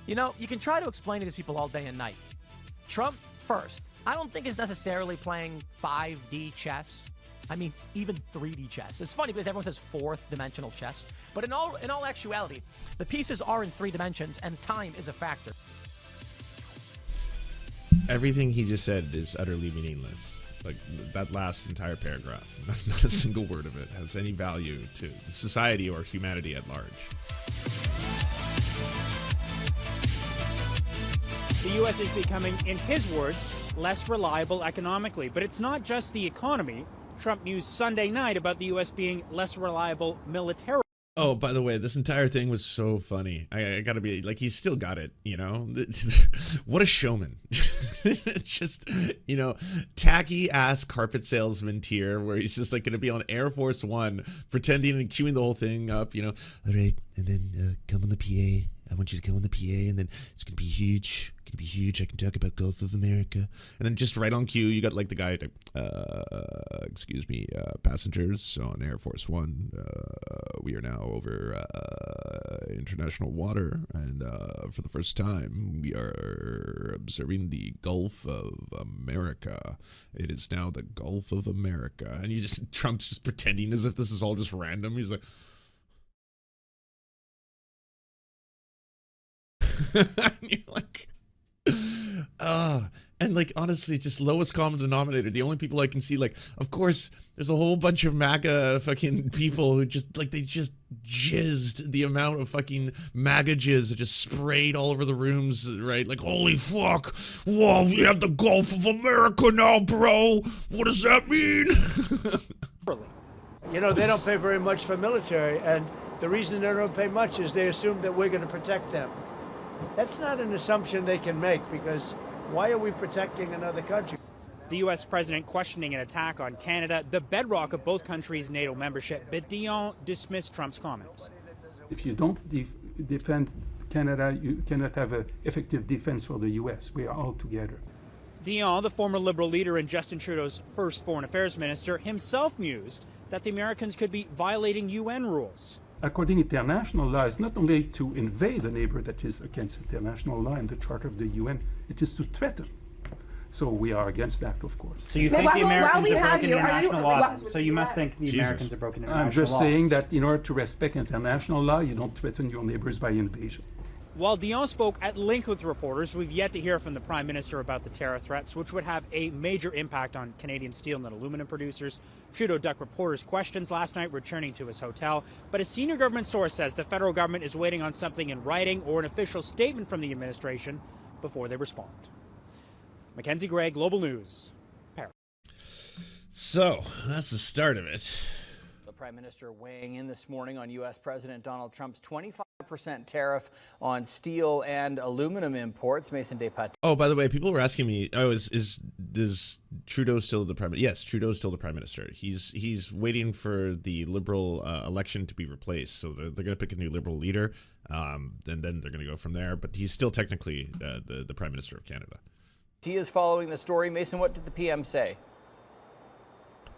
You know, you can try to explain to these people all day and night. Trump, first, I don't think is necessarily playing 5D chess. I mean, even 3D chess. It's funny because everyone says fourth dimensional chess. But in all actuality, the pieces are in 3 dimensions and time is a factor. Everything he just said is utterly meaningless. Like, that last entire paragraph, not a single word of it has any value to society or humanity at large. The U.S. is becoming, in his words, less reliable economically. But it's not just the economy. Trump mused Sunday night about the U.S. being less reliable militarily. Oh, by the way, this entire thing was so funny. I gotta be like, he's still got it, you know? What a showman. Just, you know, tacky ass carpet salesman tier where he's just like gonna be on Air Force One pretending and queuing the whole thing up, you know? All right, and then come on the PA. I want you to come on the PA, and then it's gonna be huge. Gonna be huge. I can talk about Gulf of America, and then just right on cue, you got like the guy, excuse me, passengers on Air Force One. We are now over international water, and for the first time, we are observing the Gulf of America. It is now the Gulf of America, and Trump's just pretending as if this is all just random. He's like. You're like, and like, honestly, just lowest common denominator. The only people I can see, like, of course, there's a whole bunch of MAGA fucking people who just, like, they just jizzed the amount of fucking MAGA jizz that just sprayed all over the rooms, right? Like, holy fuck, whoa, we have the Gulf of America now, bro. What does that mean? You know, they don't pay very much for military, and the reason they don't pay much is they assume that we're going to protect them. That's not an assumption they can make, because why are we protecting another country? The U.S. president questioning an attack on Canada, the bedrock of both countries' NATO membership. But Dion dismissed Trump's comments. If you don't defend Canada, you cannot have an effective defense for the U.S. We are all together. Dion, the former Liberal leader and Justin Trudeau's first foreign affairs minister, himself mused that the Americans could be violating UN rules. According to international law, it's not only to invade a neighbor that is against international law and the Charter of the UN, it is to threaten. So we are against that, of course. So you think the Americans are breaking international law? So you must think the Americans are breaking international law. I'm just saying that in order to respect international law, you don't threaten your neighbors by invasion. While Dion spoke at length with reporters, we've yet to hear from the Prime Minister about the tariff threats, which would have a major impact on Canadian steel and aluminum producers. Trudeau ducked reporters' questions last night, returning to his hotel. But a senior government source says the federal government is waiting on something in writing or an official statement from the administration before they respond. Mackenzie Gray, Global News, Paris. So, that's the start of it. The Prime Minister weighing in this morning on U.S. President Donald Trump's 25% tariff on steel and aluminum imports. Mason Despatie. Oh, by the way, people were asking me, does Trudeau still the prime minister? Yes, Trudeau's still the prime minister. He's waiting for the Liberal election to be replaced. So they're going to pick a new Liberal leader, and then they're going to go from there. But he's still technically the Prime Minister of Canada. He is following the story. Mason, what did the PM say?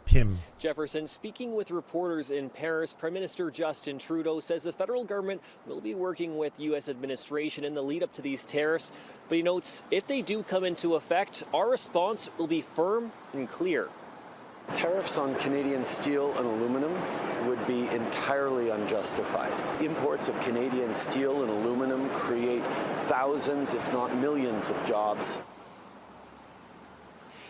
Pim. Jefferson, speaking with reporters in Paris, Prime Minister Justin Trudeau says the federal government will be working with U.S. administration in the lead up to these tariffs. But he notes if they do come into effect, our response will be firm and clear. Tariffs on Canadian steel and aluminum would be entirely unjustified. Imports of Canadian steel and aluminum create thousands, if not millions, of jobs.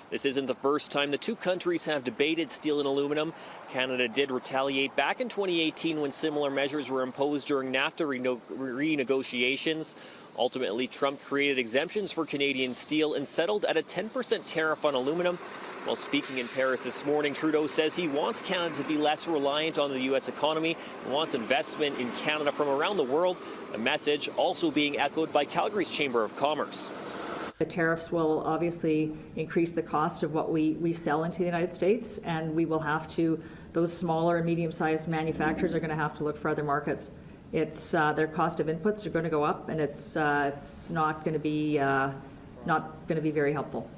This isn't the first time the two countries have debated steel and aluminum. Canada did retaliate back in 2018 when similar measures were imposed during NAFTA renegotiations. Ultimately, Trump created exemptions for Canadian steel and settled at a 10% tariff on aluminum. While speaking in Paris this morning, Trudeau says he wants Canada to be less reliant on the U.S. economy and wants investment in Canada from around the world, a message also being echoed by Calgary's Chamber of Commerce. The tariffs will obviously increase the cost of what we sell into the United States, and we will have to, those smaller and medium-sized manufacturers are going to have to look for other markets. It's their cost of inputs are going to go up, and it's not going to be very helpful.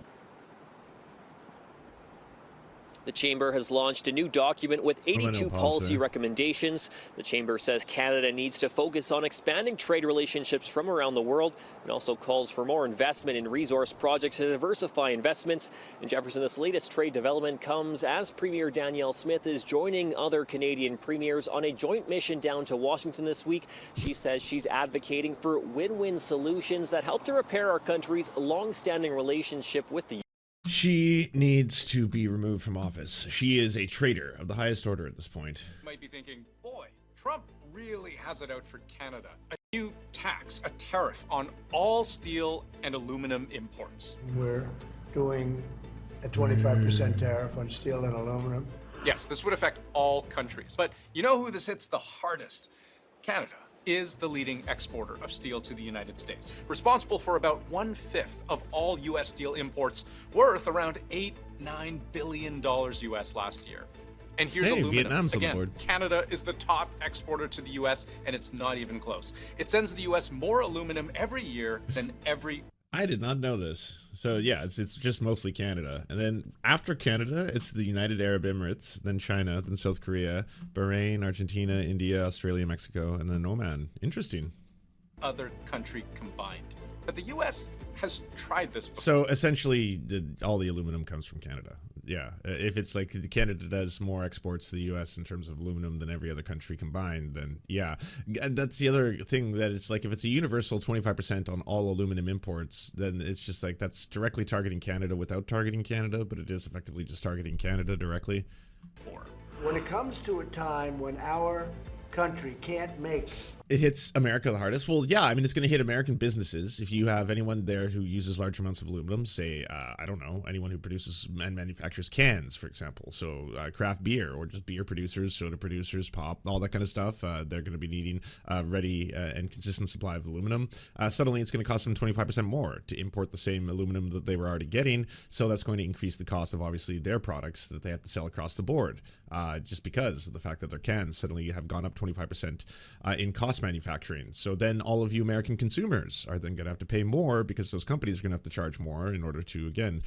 The Chamber has launched a new document with 82 policy recommendations. The Chamber says Canada needs to focus on expanding trade relationships from around the world and also calls for more investment in resource projects to diversify investments. In Jefferson, this latest trade development comes as Premier Danielle Smith is joining other Canadian premiers on a joint mission down to Washington this week. She says she's advocating for win-win solutions that help to repair our country's long-standing relationship with the U.S. She needs to be removed from office. She is a traitor of the highest order at this point. You might be thinking, boy, Trump really has it out for Canada. A new tax, a tariff on all steel and aluminum imports. We're doing a 25% tariff on steel and aluminum. Yes, this would affect all countries. But you know who this hits the hardest? Canada is the leading exporter of steel to the United States, responsible for about 1/5 of all U.S. steel imports, worth around $8-9 billion U.S. last year. And here's aluminum. Vietnam's again, on the board. Canada is the top exporter to the U.S., and it's not even close. It sends the U.S. more aluminum every year than every... I did not know this. So yeah, it's just mostly Canada. And then after Canada, it's the United Arab Emirates, then China, then South Korea, Bahrain, Argentina, India, Australia, Mexico, and then Oman. Interesting. other country combined. But the U.S. has tried this before. So essentially, all the aluminum comes from Canada. Yeah, if it's like Canada does more exports to the U.S. in terms of aluminum than every other country combined, then yeah. That's the other thing, that it's like if it's a universal 25% on all aluminum imports, then it's just like that's directly targeting Canada without targeting Canada, but it is effectively just targeting Canada directly. When it comes to a time when our country can't make... It hits America the hardest. Well, yeah, I mean, it's going to hit American businesses. If you have anyone there who uses large amounts of aluminum, say, I don't know, anyone who produces and manufactures cans, for example. So craft beer or just beer producers, soda producers, pop, all that kind of stuff. They're going to be needing ready and consistent supply of aluminum. Suddenly, it's going to cost them 25% more to import the same aluminum that they were already getting. So that's going to increase the cost of, obviously, their products that they have to sell across the board. Just because of the fact that their cans suddenly have gone up 25% in cost manufacturing. So then all of you American consumers are then going to have to pay more because those companies are going to have to charge more in order to, again,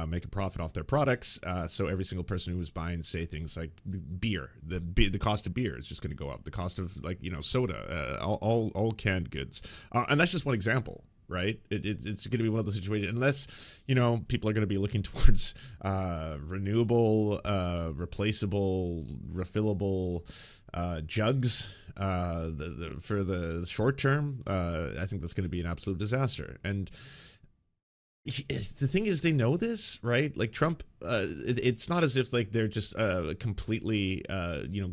make a profit off their products. So every single person who is buying, say, things like beer, the cost of beer is just going to go up. The cost of, like, soda, all canned goods. And that's just one example. Right? It's going to be one of those situations, unless, people are going to be looking towards renewable, replaceable, refillable jugs for the short term. I think that's going to be an absolute disaster. And the thing is, they know this, right? Like Trump, it's not as if like they're just completely,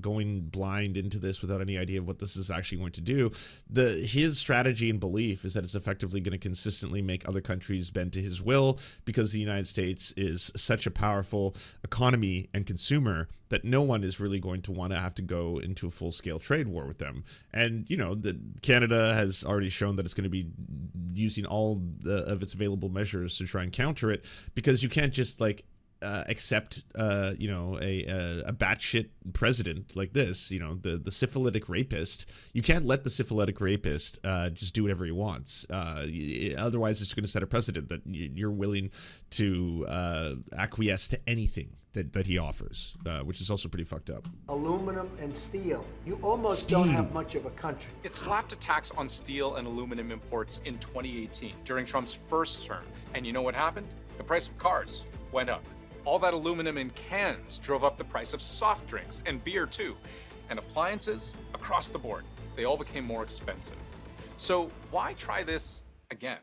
going blind into this without any idea of what this is actually going to do. His strategy and belief is that it's effectively going to consistently make other countries bend to his will because the United States is such a powerful economy and consumer that no one is really going to want to have to go into a full-scale trade war with them. And, Canada has already shown that it's going to be using all of its available measures to try and counter it, because you can't just, accept, a batshit president like this, the syphilitic rapist. You can't let the syphilitic rapist just do whatever he wants. Otherwise, it's going to set a precedent that you're willing to acquiesce to anything that he offers, which is also pretty fucked up. Aluminum and steel. You almost don't have much of a country. It slapped a tax on steel and aluminum imports in 2018 during Trump's first term. And you know what happened? The price of cars went up. All that aluminum in cans drove up the price of soft drinks and beer too. And appliances across the board, they all became more expensive. So why try this again?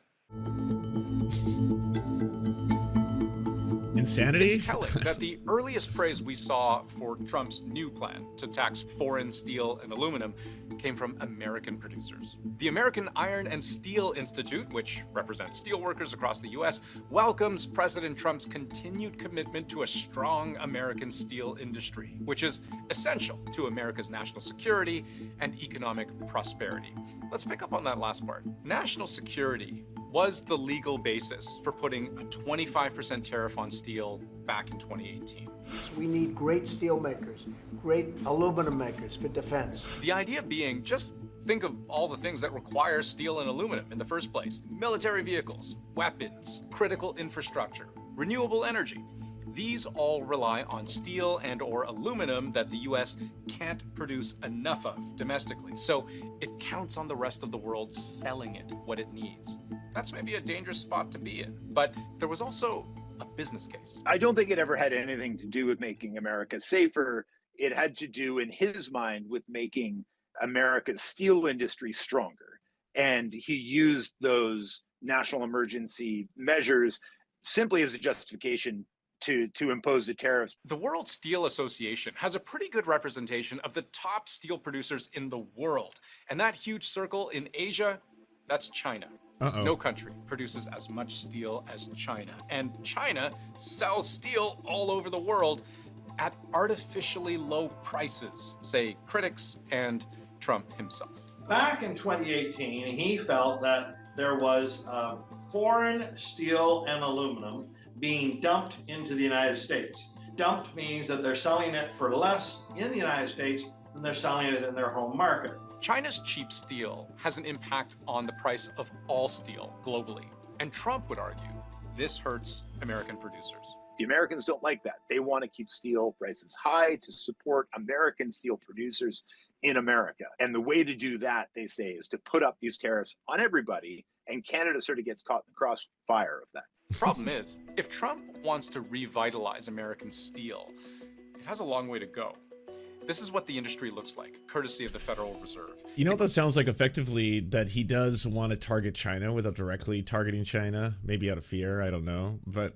Insanity? It's telling that the earliest praise we saw for Trump's new plan to tax foreign steel and aluminum came from American producers. The American Iron and Steel Institute, which represents steelworkers across the U.S., welcomes President Trump's continued commitment to a strong American steel industry, which is essential to America's national security and economic prosperity. Let's pick up on that last part. National security was the legal basis for putting a 25% tariff on steel back in 2018. We need great steel makers, great aluminum makers for defense. The idea being, just think of all the things that require steel and aluminum in the first place. Military vehicles, weapons, critical infrastructure, renewable energy. These all rely on steel and or aluminum that the US can't produce enough of domestically. So it counts on the rest of the world selling it what it needs. That's maybe a dangerous spot to be in. But there was also a business case. I don't think it ever had anything to do with making America safer. It had to do, in his mind, with making America's steel industry stronger. And he used those national emergency measures simply as a justification to impose the tariffs. The World Steel Association has a pretty good representation of the top steel producers in the world. And that huge circle in Asia, that's China. No country produces as much steel as China. And China sells steel all over the world at artificially low prices, say critics and Trump himself. Back in 2018, he felt that there was foreign steel and aluminum being dumped into the United States. Dumped means that they're selling it for less in the United States than they're selling it in their home market. China's cheap steel has an impact on the price of all steel globally. And Trump would argue this hurts American producers. The Americans don't like that. They want to keep steel prices high to support American steel producers in America. And the way to do that, they say, is to put up these tariffs on everybody. And Canada sort of gets caught in the crossfire of that. The problem is, if Trump wants to revitalize American steel, it has a long way to go. This is what the industry looks like, courtesy of the Federal Reserve. You know what that sounds like? Effectively, that he does want to target China without directly targeting China, maybe out of fear, I don't know. But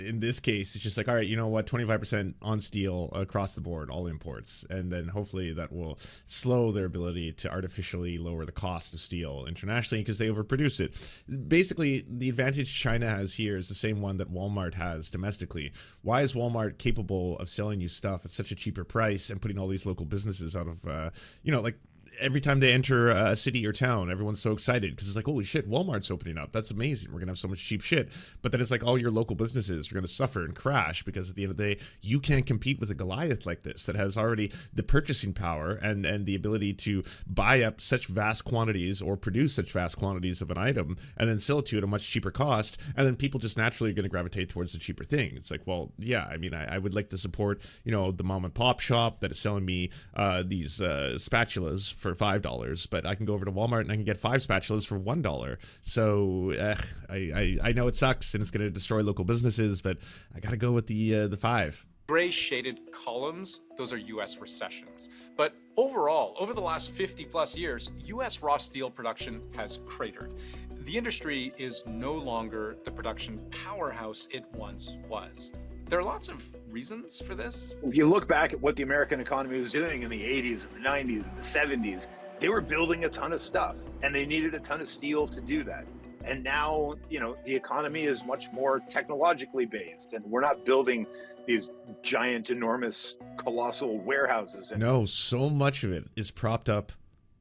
in this case, it's just like, all right, you know what, 25% on steel across the board, all imports. And then hopefully that will slow their ability to artificially lower the cost of steel internationally because they overproduce it. Basically, the advantage China has here is the same one that Walmart has domestically. Why is Walmart capable of selling you stuff at such a cheaper price and putting all these local businesses out of, like every time they enter a city or town, everyone's so excited because it's like, holy shit, Walmart's opening up. That's amazing. We're going to have so much cheap shit. But then it's like all your local businesses are going to suffer and crash because at the end of the day, you can't compete with a Goliath like this that has already the purchasing power and the ability to buy up such vast quantities or produce such vast quantities of an item and then sell it to you at a much cheaper cost. And then people just naturally are going to gravitate towards the cheaper thing. It's like, well, yeah, I mean, I would like to support, the mom and pop shop that is selling me these spatulas for $5, but I can go over to Walmart and I can get 5 spatulas for $1. So I know it sucks and it's going to destroy local businesses, but I got to go with the 5. Gray shaded columns, those are US recessions. But overall, over the last 50 plus years, US raw steel production has cratered. The industry is no longer the production powerhouse it once was. There are lots of reasons for this. If you look back at what the American economy was doing in the 80s and the 90s and the 70s, they were building a ton of stuff and they needed a ton of steel to do that. And now, the economy is much more technologically based and we're not building these giant, enormous, colossal warehouses. No, so much of it is propped up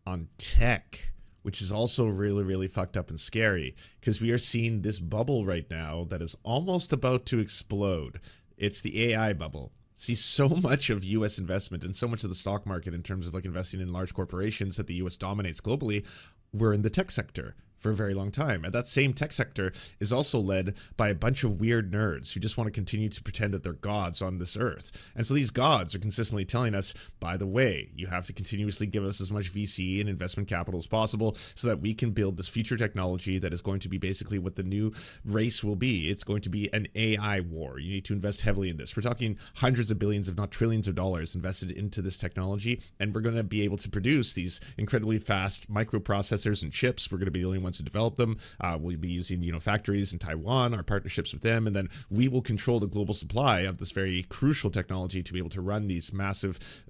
on tech, which is also really, really fucked up and scary because we are seeing this bubble right now that is almost about to explode. It's the AI bubble. See so much of U.S. investment and so much of the stock market in terms of like investing in large corporations that the U.S. dominates globally, we're in the tech sector for a very long time. And that same tech sector is also led by a bunch of weird nerds who just want to continue to pretend that they're gods on this earth. And so these gods are consistently telling us, by the way, you have to continuously give us as much VC and investment capital as possible so that we can build this future technology that is going to be basically what the new race will be. It's going to be an AI war. You need to invest heavily in this. We're talking hundreds of billions, if not trillions of dollars invested into this technology. And we're going to be able to produce these incredibly fast microprocessors and chips. We're going to be the only ones to develop them. We'll be using, factories in Taiwan, our partnerships with them, and then we will control the global supply of this very crucial technology to be able to run these massive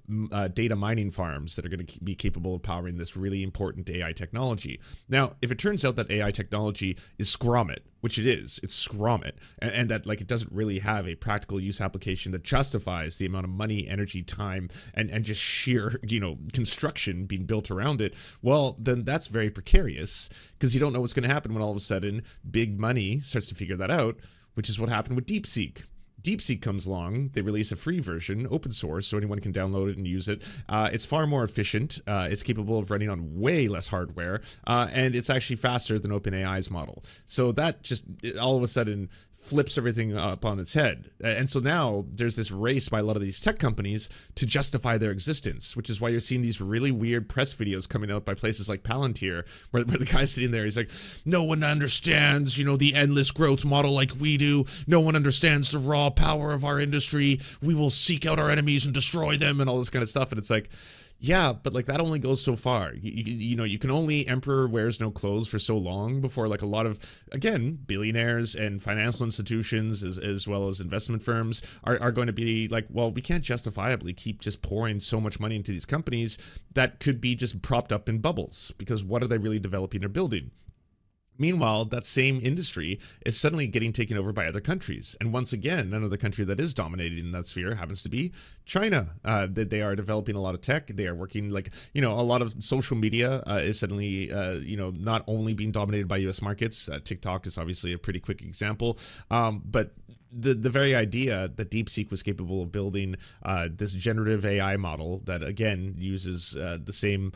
data mining farms that are going to be capable of powering this really important AI technology. Now, if it turns out that AI technology is scrommet, which it is, it's scrommet, and that it doesn't really have a practical use application that justifies the amount of money, energy, time, and just sheer, construction being built around it, well, then that's very precarious because you don't know what's going to happen when all of a sudden big money starts to figure that out, which is what happened with DeepSeek. DeepSeek comes along, they release a free version, open source, so anyone can download it and use it. It's far more efficient. It's capable of running on way less hardware, and it's actually faster than OpenAI's model. So that just all of a sudden flips everything up on its head. And so now there's this race by a lot of these tech companies to justify their existence, which is why you're seeing these really weird press videos coming out by places like Palantir, where the guy's sitting there, he's like, no one understands, you know, the endless growth model like we do. No one understands the raw power of our industry. We will seek out our enemies and destroy them and all this kind of stuff. And it's like, yeah, but like that only goes so far. You know, you can only emperor wears no clothes for so long before like a lot of, again, billionaires and financial institutions as well as investment firms are going to be like, well, we can't justifiably keep just pouring so much money into these companies that could be just propped up in bubbles, because what are they really developing or building? Meanwhile, that same industry is suddenly getting taken over by other countries. And once again, another country that is dominating in that sphere happens to be China. They are developing a lot of tech. They are working like, you know, a lot of social media is suddenly, you know, not only being dominated by US markets. TikTok is obviously a pretty quick example. But the very idea that DeepSeek was capable of building this generative AI model that, again, uses the same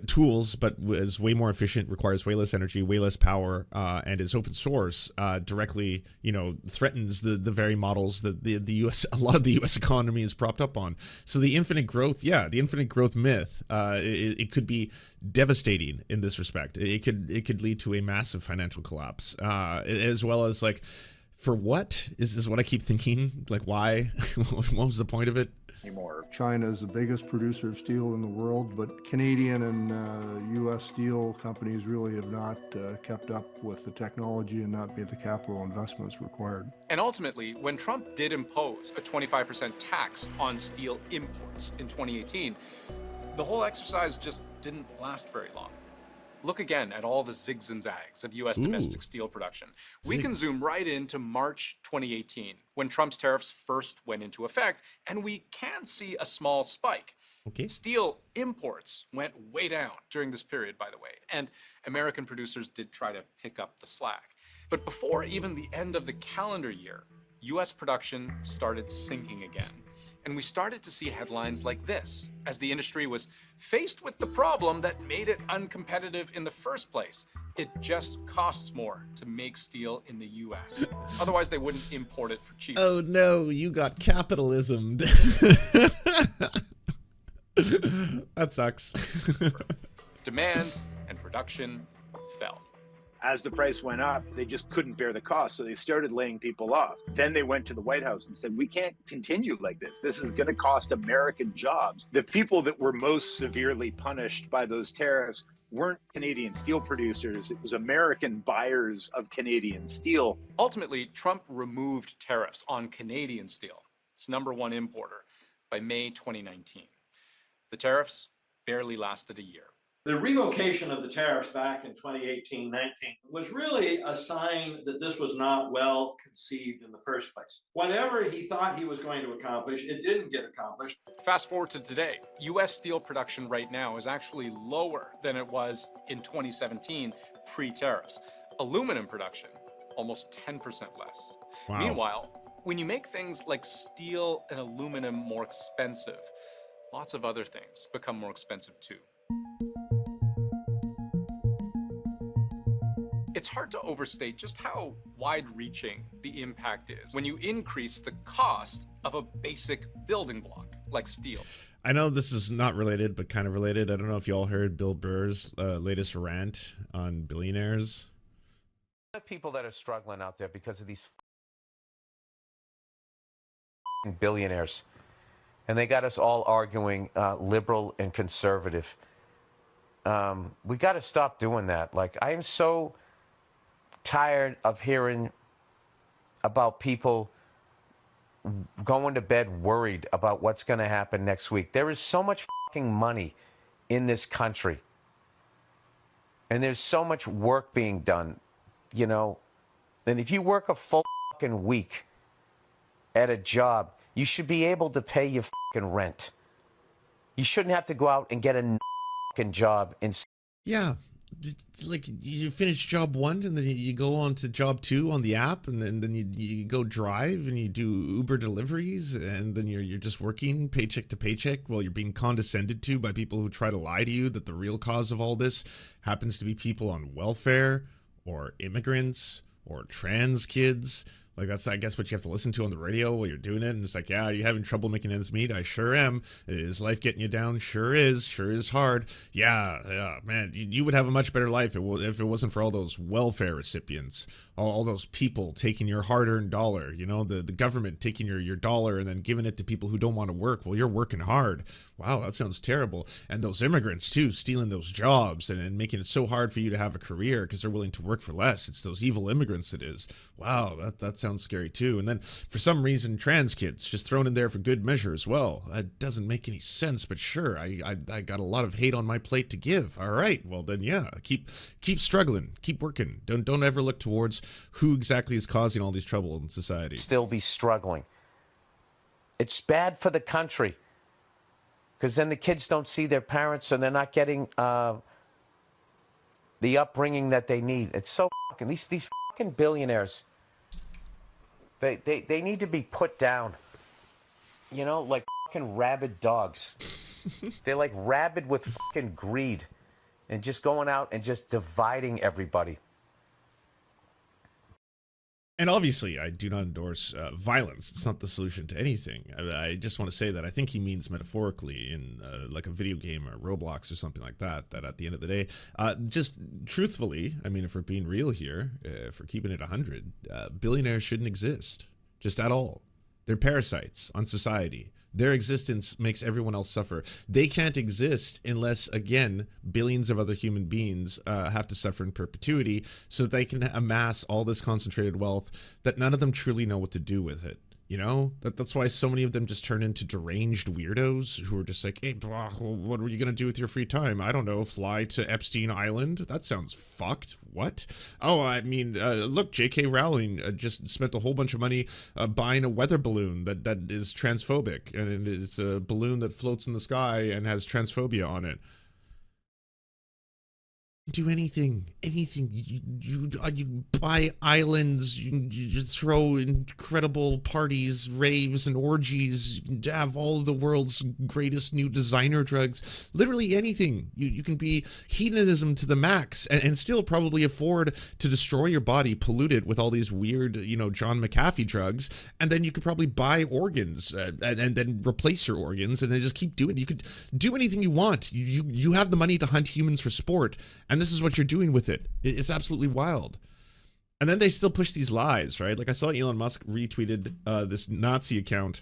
tools but is way more efficient, requires way less energy, way less power, and is open source, directly, you know, threatens the very models that the US, a lot of the US economy is propped up on. So the infinite growth, the infinite growth myth, it could be devastating in this respect. It could lead to a massive financial collapse, as well as like, for what is what I keep thinking, like why? What was the point of it? Anymore. China is the biggest producer of steel in the world, but Canadian and U.S. steel companies really have not kept up with the technology and not made the capital investments required. And ultimately, when Trump did impose a 25% tax on steel imports in 2018, the whole exercise just didn't last very long. Look again at all the zigs and zags of U.S. domestic steel production. We can zoom right into March 2018, when Trump's tariffs first went into effect, and we can see a small spike. Okay. Steel imports went way down during this period, by the way, and American producers did try to pick up the slack. But before even the end of the calendar year, U.S. production started sinking again. And we started to see headlines like this, as the industry was faced with the problem that made it uncompetitive in the first place. It just costs more to make steel in the US. Otherwise, they wouldn't import it for cheap. Oh no, you got capitalism. That sucks. Demand and production fell. As the price went up, they just couldn't bear the cost, so they started laying people off. Then they went to the White House and said, we can't continue like this. This is going to cost American jobs. The people that were most severely punished by those tariffs weren't Canadian steel producers. It was American buyers of Canadian steel. Ultimately, Trump removed tariffs on Canadian steel, its #1 importer, by May 2019. The tariffs barely lasted a year. The revocation of the tariffs back in 2018-19 was really a sign that this was not well conceived in the first place. Whatever he thought he was going to accomplish, it didn't get accomplished. Fast forward to today, U.S. steel production right now is actually lower than it was in 2017 pre-tariffs. Aluminum production, almost 10% less. Wow. Meanwhile, when you make things like steel and aluminum more expensive, lots of other things become more expensive too. It's hard to overstate just how wide-reaching the impact is when you increase the cost of a basic building block like steel. I know this is not related, but kind of related. I don't know if you all heard Bill Burr's latest rant on billionaires. People that are struggling out there because of these billionaires. And they got us all arguing liberal and conservative. We got to stop doing that. Like, I am so tired of hearing about people going to bed worried about what's going to happen next week. There is so much fucking money in this country. And there's so much work being done, you know. And if you work a full fucking week at a job, you should be able to pay your fucking rent. You shouldn't have to go out and get a fucking job in. Yeah. it's like you finish job 1 and then you go on to job 2 on the app, and then you go drive and you do Uber deliveries, and then you're just working paycheck to paycheck while you're being condescended to by people who try to lie to you that the real cause of all this happens to be people on welfare or immigrants or trans kids. Like, that's, I guess, what you have to listen to on the radio while you're doing it. And it's like, yeah, are you having trouble making ends meet? I sure am. Is life getting you down? Sure is. Sure is hard. Yeah, man, you would have a much better life if it wasn't for all those welfare recipients, all those people taking your hard-earned dollar, you know, the government taking your dollar and then giving it to people who don't want to work. Well, you're working hard. Wow, that sounds terrible. And those immigrants, too, stealing those jobs and making it so hard for you to have a career because they're willing to work for less. It's those evil immigrants it is. Wow, that sounds scary too. And then for some reason, trans kids just thrown in there for good measure as well. That doesn't make any sense, but sure, I got a lot of hate on my plate to give. All right, well then, yeah, keep struggling, keep working. Don't ever look towards who exactly is causing all these trouble in society. Still be struggling. It's bad for the country because then the kids don't see their parents and they're not getting the upbringing that they need. It's so fucking, these fucking billionaires. They need to be put down, you know, like fucking rabid dogs. They're like rabid with fucking greed and just going out and just dividing everybody. And obviously, I do not endorse violence. It's not the solution to anything. I just want to say that I think he means metaphorically in like a video game or Roblox or something like that, that at the end of the day, just truthfully, I mean, if we're being real here, if we're keeping it 100, billionaires shouldn't exist, just at all. They're parasites on society. Their existence makes everyone else suffer. They can't exist unless, again, billions of other human beings have to suffer in perpetuity so that they can amass all this concentrated wealth that none of them truly know what to do with it. You know, that's why so many of them just turn into deranged weirdos who are just like, hey, blah, what are you going to do with your free time? I don't know, fly to Epstein Island? That sounds fucked. What? Oh, I mean, look, J.K. Rowling just spent a whole bunch of money buying a weather balloon that is transphobic. And it's a balloon that floats in the sky and has transphobia on it. Do anything. You buy islands, you throw incredible parties, raves, and orgies, you have all of the world's greatest new designer drugs, literally anything. You can be hedonism to the max and still probably afford to destroy your body, pollute it with all these weird, you know, John McAfee drugs, and then you could probably buy organs and then replace your organs and then just keep doing it. You could do anything you want. You have the money to hunt humans for sport, and this is what you're doing with it. It's absolutely wild. And then they still push these lies, right? Like I saw Elon Musk retweeted this Nazi account.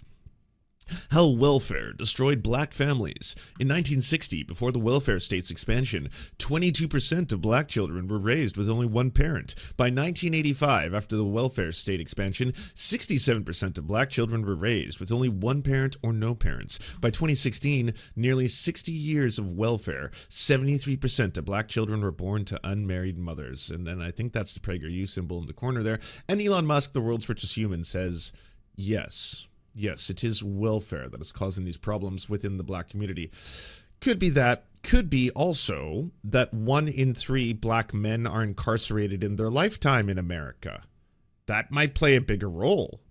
How welfare destroyed black families. In 1960, before the welfare state's expansion, 22% of black children were raised with only one parent. By 1985, after the welfare state expansion, 67% of black children were raised with only one parent or no parents. By 2016, nearly 60 years of welfare, 73% of black children were born to unmarried mothers. And then I think that's the PragerU symbol in the corner there. And Elon Musk, the world's richest human, says, yes, it is welfare that is causing these problems within the black community. Could be that. Could be also that 1 in 3 black men are incarcerated in their lifetime in America. That might play a bigger role.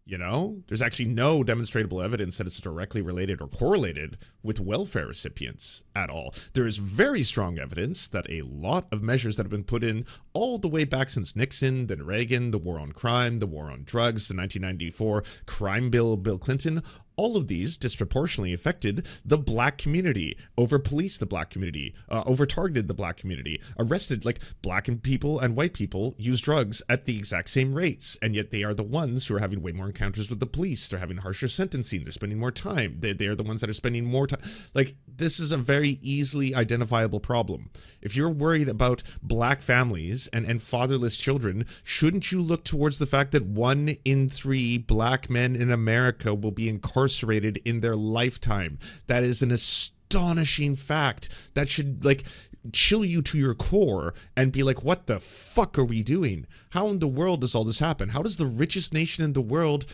You know, there's actually no demonstrable evidence that it's directly related or correlated with welfare recipients at all. There is very strong evidence that a lot of measures that have been put in all the way back since Nixon, then Reagan, the war on crime, the war on drugs, the 1994 crime bill, Bill Clinton, all of these disproportionately affected the black community, over-policed the black community, over-targeted the black community, arrested, like, black people and white people use drugs at the exact same rates, and yet they are the ones who are having way more encounters with the police. They're having harsher sentencing. They're spending more time. They are the ones that are spending more time. Like, this is a very easily identifiable problem. If you're worried about black families and fatherless children, shouldn't you look towards the fact that 1 in 3 black men in America will be incarcerated in their lifetime? That is an astonishing fact. That should, like, chill you to your core and be like, what the fuck are we doing? How in the world does all this happen? How does the richest nation in the world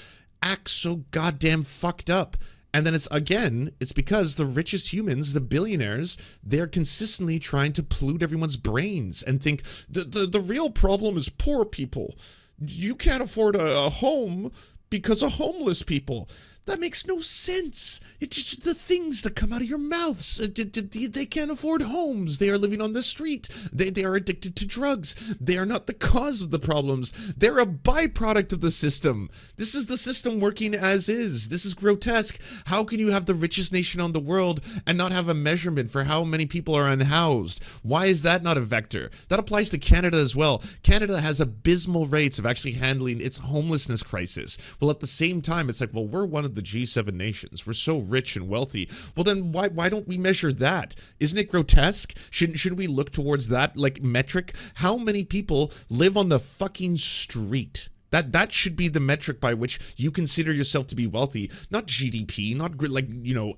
act so goddamn fucked up? And then it's because the richest humans, the billionaires, they're consistently trying to pollute everyone's brains and think the real problem is poor people. You can't afford a home because of homeless people. That makes no sense. It's just the things that come out of your mouths. They can't afford homes. They are living on the street. They are addicted to drugs. They are not the cause of the problems. They're a byproduct of the system. This is the system working as is. This is grotesque. How can you have the richest nation on the world and not have a measurement for how many people are unhoused? Why is that not a vector? That applies to Canada as well. Canada has abysmal rates of actually handling its homelessness crisis. Well, at the same time, it's like, well, we're one of the G7 nations. We're so rich and wealthy. Well, then why don't we measure that? Isn't it grotesque? Shouldn't we look towards that like metric? How many people live on the fucking street? That should be the metric by which you consider yourself to be wealthy, not GDP, not like,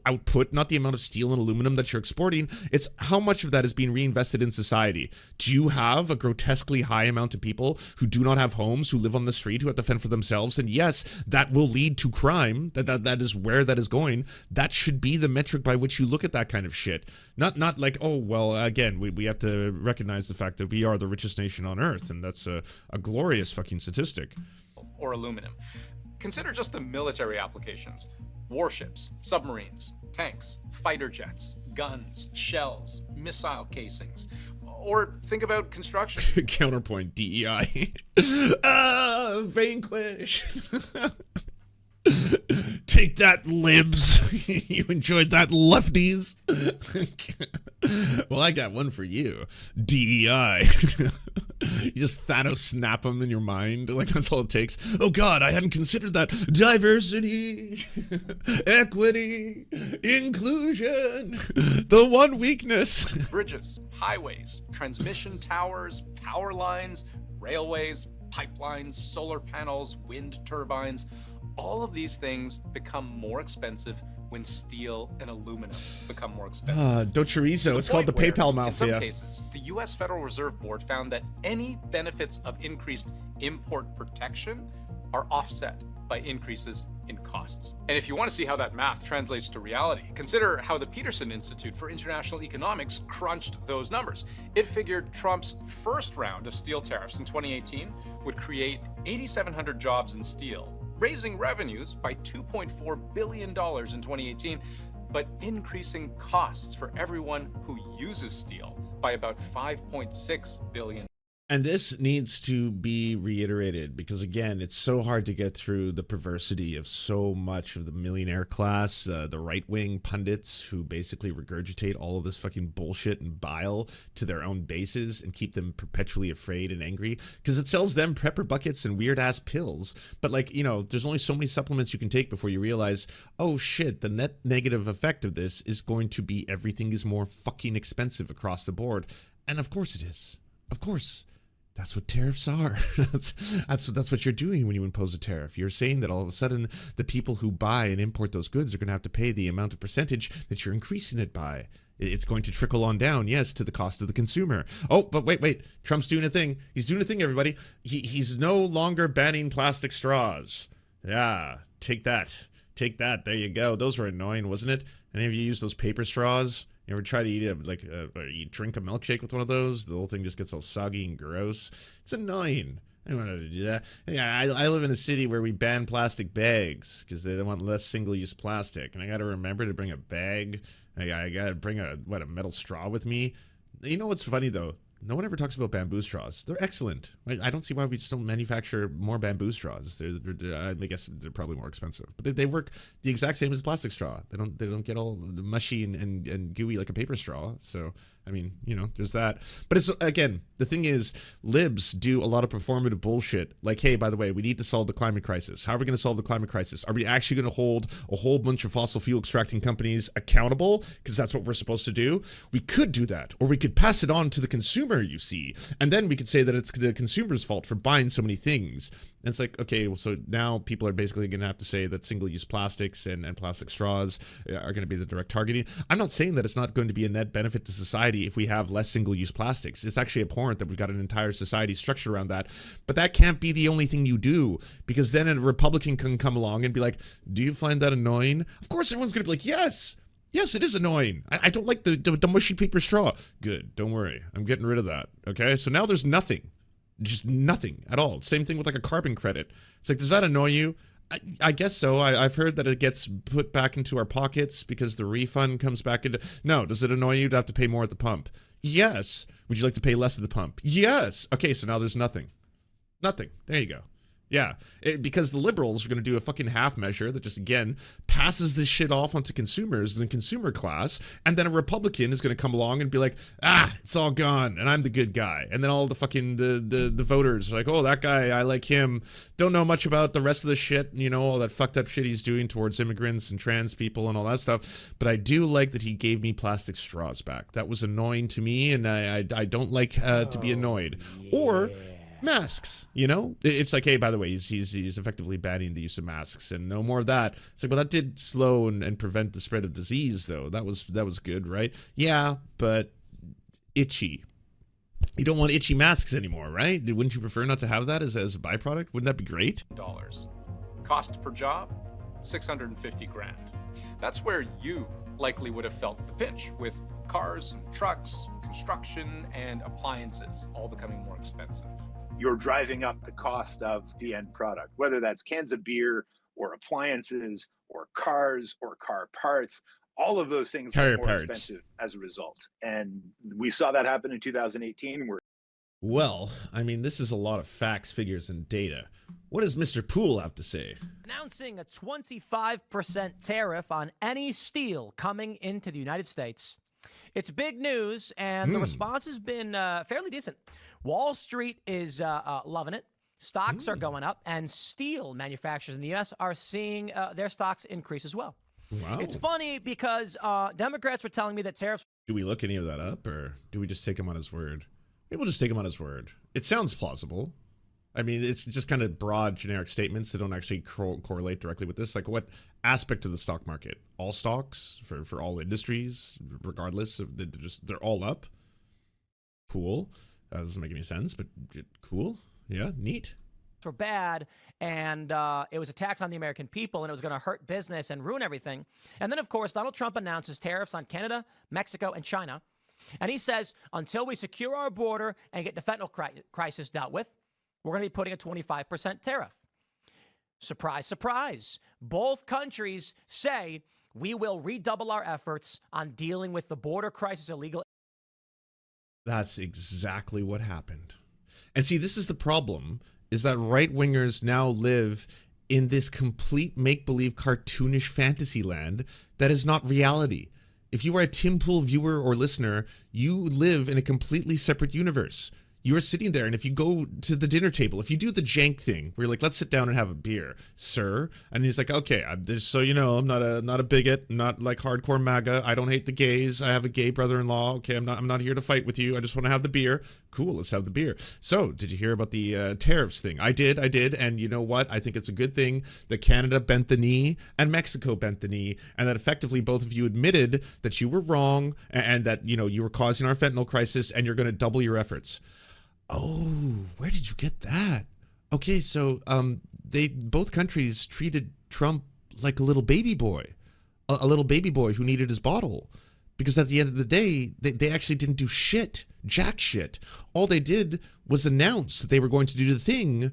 output, not the amount of steel and aluminum that you're exporting. It's how much of that is being reinvested in society. Do you have a grotesquely high amount of people who do not have homes, who live on the street, who have to fend for themselves? And yes, that will lead to crime. That is where that is going. That should be the metric by which you look at that kind of shit. Not like, oh, well, again, we have to recognize the fact that we are the richest nation on earth, and that's a glorious fucking statistic. Or aluminum. Consider just the military applications. Warships, submarines, tanks, fighter jets, guns, shells, missile casings. Or think about construction. Counterpoint, DEI. Vanquish. Take that, libs. You enjoyed that, lefties. Well, I got one for you. DEI. You just Thanos snap them in your mind. Like, that's all it takes. Oh, God, I hadn't considered that. Diversity, equity, inclusion. The one weakness. Bridges, highways, transmission towers, power lines, railways, pipelines, solar panels, wind turbines. All of these things become more expensive when steel and aluminum become more expensive. Don't chorizo. It's called the PayPal mafia. In some cases, the U.S. Federal Reserve Board found that any benefits of increased import protection are offset by increases in costs. And if you want to see how that math translates to reality, consider how the Peterson Institute for International Economics crunched those numbers. It figured Trump's first round of steel tariffs in 2018 would create 8,700 jobs in steel, raising revenues by $2.4 billion in 2018, but increasing costs for everyone who uses steel by about $5.6 billion. And this needs to be reiterated because, again, it's so hard to get through the perversity of so much of the millionaire class, the right-wing pundits who basically regurgitate all of this fucking bullshit and bile to their own bases and keep them perpetually afraid and angry because it sells them pepper buckets and weird-ass pills. But, like, there's only so many supplements you can take before you realize, oh, shit, the net negative effect of this is going to be everything is more fucking expensive across the board. And of course it is. Of course. That's what tariffs are. That's what you're doing when you impose a tariff. You're saying that all of a sudden the people who buy and import those goods are going to have to pay the amount of percentage that you're increasing it by. It's going to trickle on down, yes, to the cost of the consumer. Oh, but wait. Trump's doing a thing. He's doing a thing, everybody. He's no longer banning plastic straws. Yeah, take that. There you go. Those were annoying, wasn't it? Any of you use those paper straws? You ever try to eat you drink a milkshake with one of those? The whole thing just gets all soggy and gross. It's annoying. I don't want to do that. Yeah, I live in a city where we ban plastic bags because they want less single-use plastic. And I got to remember to bring a bag. I got to bring a metal straw with me. You know what's funny, though? No one ever talks about bamboo straws. They're excellent. I don't see why we just don't manufacture more bamboo straws. I guess they're probably more expensive, but they work the exact same as a plastic straw. They don't get all mushy and gooey like a paper straw. So I mean, there's that. But it's, again, the thing is, libs do a lot of performative bullshit. Like, hey, by the way, we need to solve the climate crisis. How are we going to solve the climate crisis? Are we actually going to hold a whole bunch of fossil fuel extracting companies accountable? Because that's what we're supposed to do. We could do that. Or we could pass it on to the consumer, you see. And then we could say that it's the consumer's fault for buying so many things. And it's like, okay, well, so now people are basically going to have to say that single-use plastics and plastic straws are going to be the direct targeting. I'm not saying that it's not going to be a net benefit to society society if we have less single-use plastics. It's actually abhorrent that we've got an entire society structured around that. But that can't be the only thing you do, because then a Republican can come along and be like, do you find that annoying? Of course, everyone's going to be like, yes. Yes, it is annoying. I don't like the mushy paper straw. Good. Don't worry. I'm getting rid of that. Okay? So now there's nothing. Just nothing at all. Same thing with like a carbon credit. It's like, does that annoy you? I guess so. I've heard that it gets put back into our pockets because the refund comes back into... No. Does it annoy you to have to pay more at the pump? Yes. Would you like to pay less at the pump? Yes. Okay, so now there's nothing. Nothing. There you go. Yeah, because the liberals are going to do a fucking half measure that just, again, passes this shit off onto consumers and the consumer class, and then a Republican is going to come along and be like, it's all gone, and I'm the good guy. And then all the fucking, the voters are like, oh, that guy, I like him. Don't know much about the rest of the shit, you know, all that fucked up shit he's doing towards immigrants and trans people and all that stuff. But I do like that he gave me plastic straws back. That was annoying to me, and I don't like to be annoyed. Yeah. Or... masks, you know, it's like, hey, by the way, he's effectively banning the use of masks and no more of that. It's like, well, that did slow and prevent the spread of disease, though. That was good, right? Yeah, but itchy. You don't want itchy masks anymore, right? Wouldn't you prefer not to have that as a byproduct? Wouldn't that be great? Cost per job, 650 grand. That's where you likely would have felt the pinch, with cars and trucks, construction and appliances all becoming more expensive. You're driving up the cost of the end product, whether that's cans of beer or appliances or cars or car parts. All of those things are more expensive as a result. And we saw that happen in 2018. Well, I mean, this is a lot of facts, figures, and data. What does Mr. Pool have to say? Announcing a 25% tariff on any steel coming into the United States. It's big news, and the response has been fairly decent. Wall Street is loving it. Stocks are going up, and steel manufacturers in the U.S. are seeing their stocks increase as well. Wow. It's funny because Democrats were telling me that tariffs... Do we look any of that up, or do we just take him on his word? Maybe we'll just take him on his word. It sounds plausible. I mean, it's just kind of broad, generic statements that don't actually correlate directly with this. Like, what aspect of the stock market? All stocks for all industries, regardless of they're all up. Cool. Doesn't make any sense, but cool. Yeah, neat. Were bad, and it was a tax on the American people, and it was going to hurt business and ruin everything. And then, of course, Donald Trump announces tariffs on Canada, Mexico, and China. And he says, until we secure our border and get the fentanyl crisis dealt with, we're going to be putting a 25% tariff. Surprise, surprise. Both countries say we will redouble our efforts on dealing with the border crisis illegal. That's exactly what happened. And see, this is the problem, is that right-wingers now live in this complete make-believe cartoonish fantasy land that is not reality. If you are a Tim Pool viewer or listener, you live in a completely separate universe. You are sitting there, and if you go to the dinner table, if you do the jank thing, where you're like, let's sit down and have a beer, sir, and he's like, okay, just so you know, I'm not a bigot, not like hardcore MAGA, I don't hate the gays, I have a gay brother-in-law, okay, I'm not here to fight with you, I just want to have the beer. Cool, let's have the beer. So, did you hear about the tariffs thing? I did, and you know what? I think it's a good thing that Canada bent the knee and Mexico bent the knee, and that effectively both of you admitted that you were wrong and that, you know, you were causing our fentanyl crisis, and you're going to double your efforts. Oh, where did you get that? Okay, so both countries treated Trump like a little baby boy, a little baby boy who needed his bottle, because at the end of the day, they actually didn't do shit, jack shit. All they did was announce that they were going to do the thing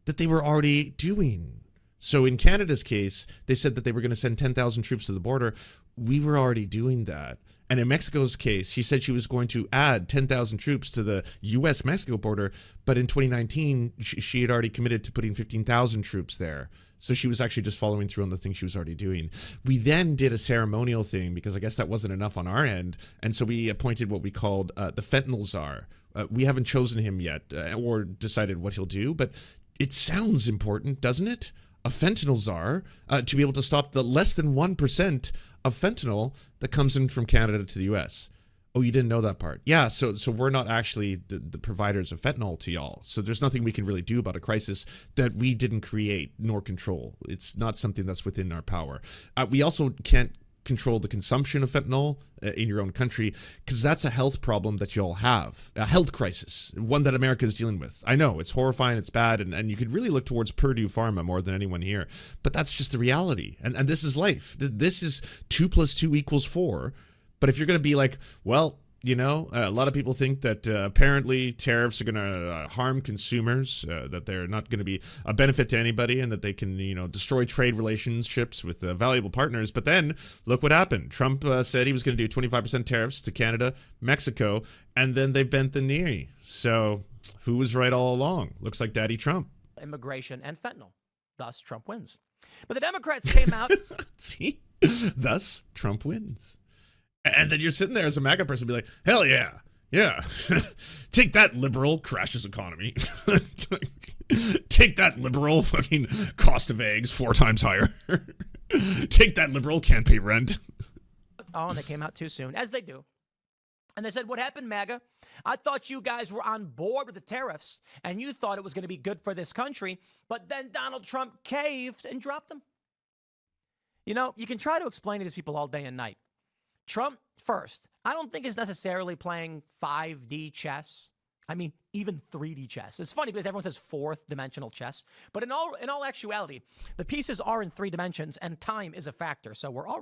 that they were already doing. So in Canada's case, they said that they were going to send 10,000 troops to the border. We were already doing that. And in Mexico's case, she said she was going to add 10,000 troops to the U.S.-Mexico border, but in 2019, she had already committed to putting 15,000 troops there. So she was actually just following through on the thing she was already doing. We then did a ceremonial thing because I guess that wasn't enough on our end, and so we appointed what we called the fentanyl czar. We haven't chosen him yet or decided what he'll do, but it sounds important, doesn't it? A fentanyl czar to be able to stop the less than 1% of fentanyl that comes in from Canada to the U.S. Oh, you didn't know that part? Yeah, so we're not actually the providers of fentanyl to y'all. So there's nothing we can really do about a crisis that we didn't create nor control. It's not something that's within our power. We also can't control the consumption of fentanyl in your own country, because that's a health problem that you all have, a health crisis, one that America is dealing with. I know it's horrifying, it's bad, and you could really look towards Purdue Pharma more than anyone here, but that's just the reality. And this is life. This is 2 + 2 = 4. But if you're going to be like, well, you know, a lot of people think that apparently tariffs are going to harm consumers, that they're not going to be a benefit to anybody, and that they can, you know, destroy trade relationships with valuable partners. But then look what happened. Trump said he was going to do 25% tariffs to Canada, Mexico, and then they bent the knee. So who was right all along? Looks like Daddy Trump. Immigration and fentanyl. Thus, Trump wins. But the Democrats came out. See? Thus, Trump wins. And then you're sitting there as a MAGA person, be like, hell yeah, yeah. Take that, liberal, crashes economy. Take that, liberal, fucking cost of eggs 4 times higher. Take that, liberal, can't pay rent. Oh, and they came out too soon, as they do. And they said, what happened, MAGA? I thought you guys were on board with the tariffs, and you thought it was going to be good for this country, but then Donald Trump caved and dropped them. You know, you can try to explain to these people all day and night. Trump, first, I don't think is necessarily playing 5D chess. I mean, even 3D chess. It's funny because everyone says 4th dimensional chess. But in all actuality, the pieces are in 3 dimensions and time is a factor. So we're all...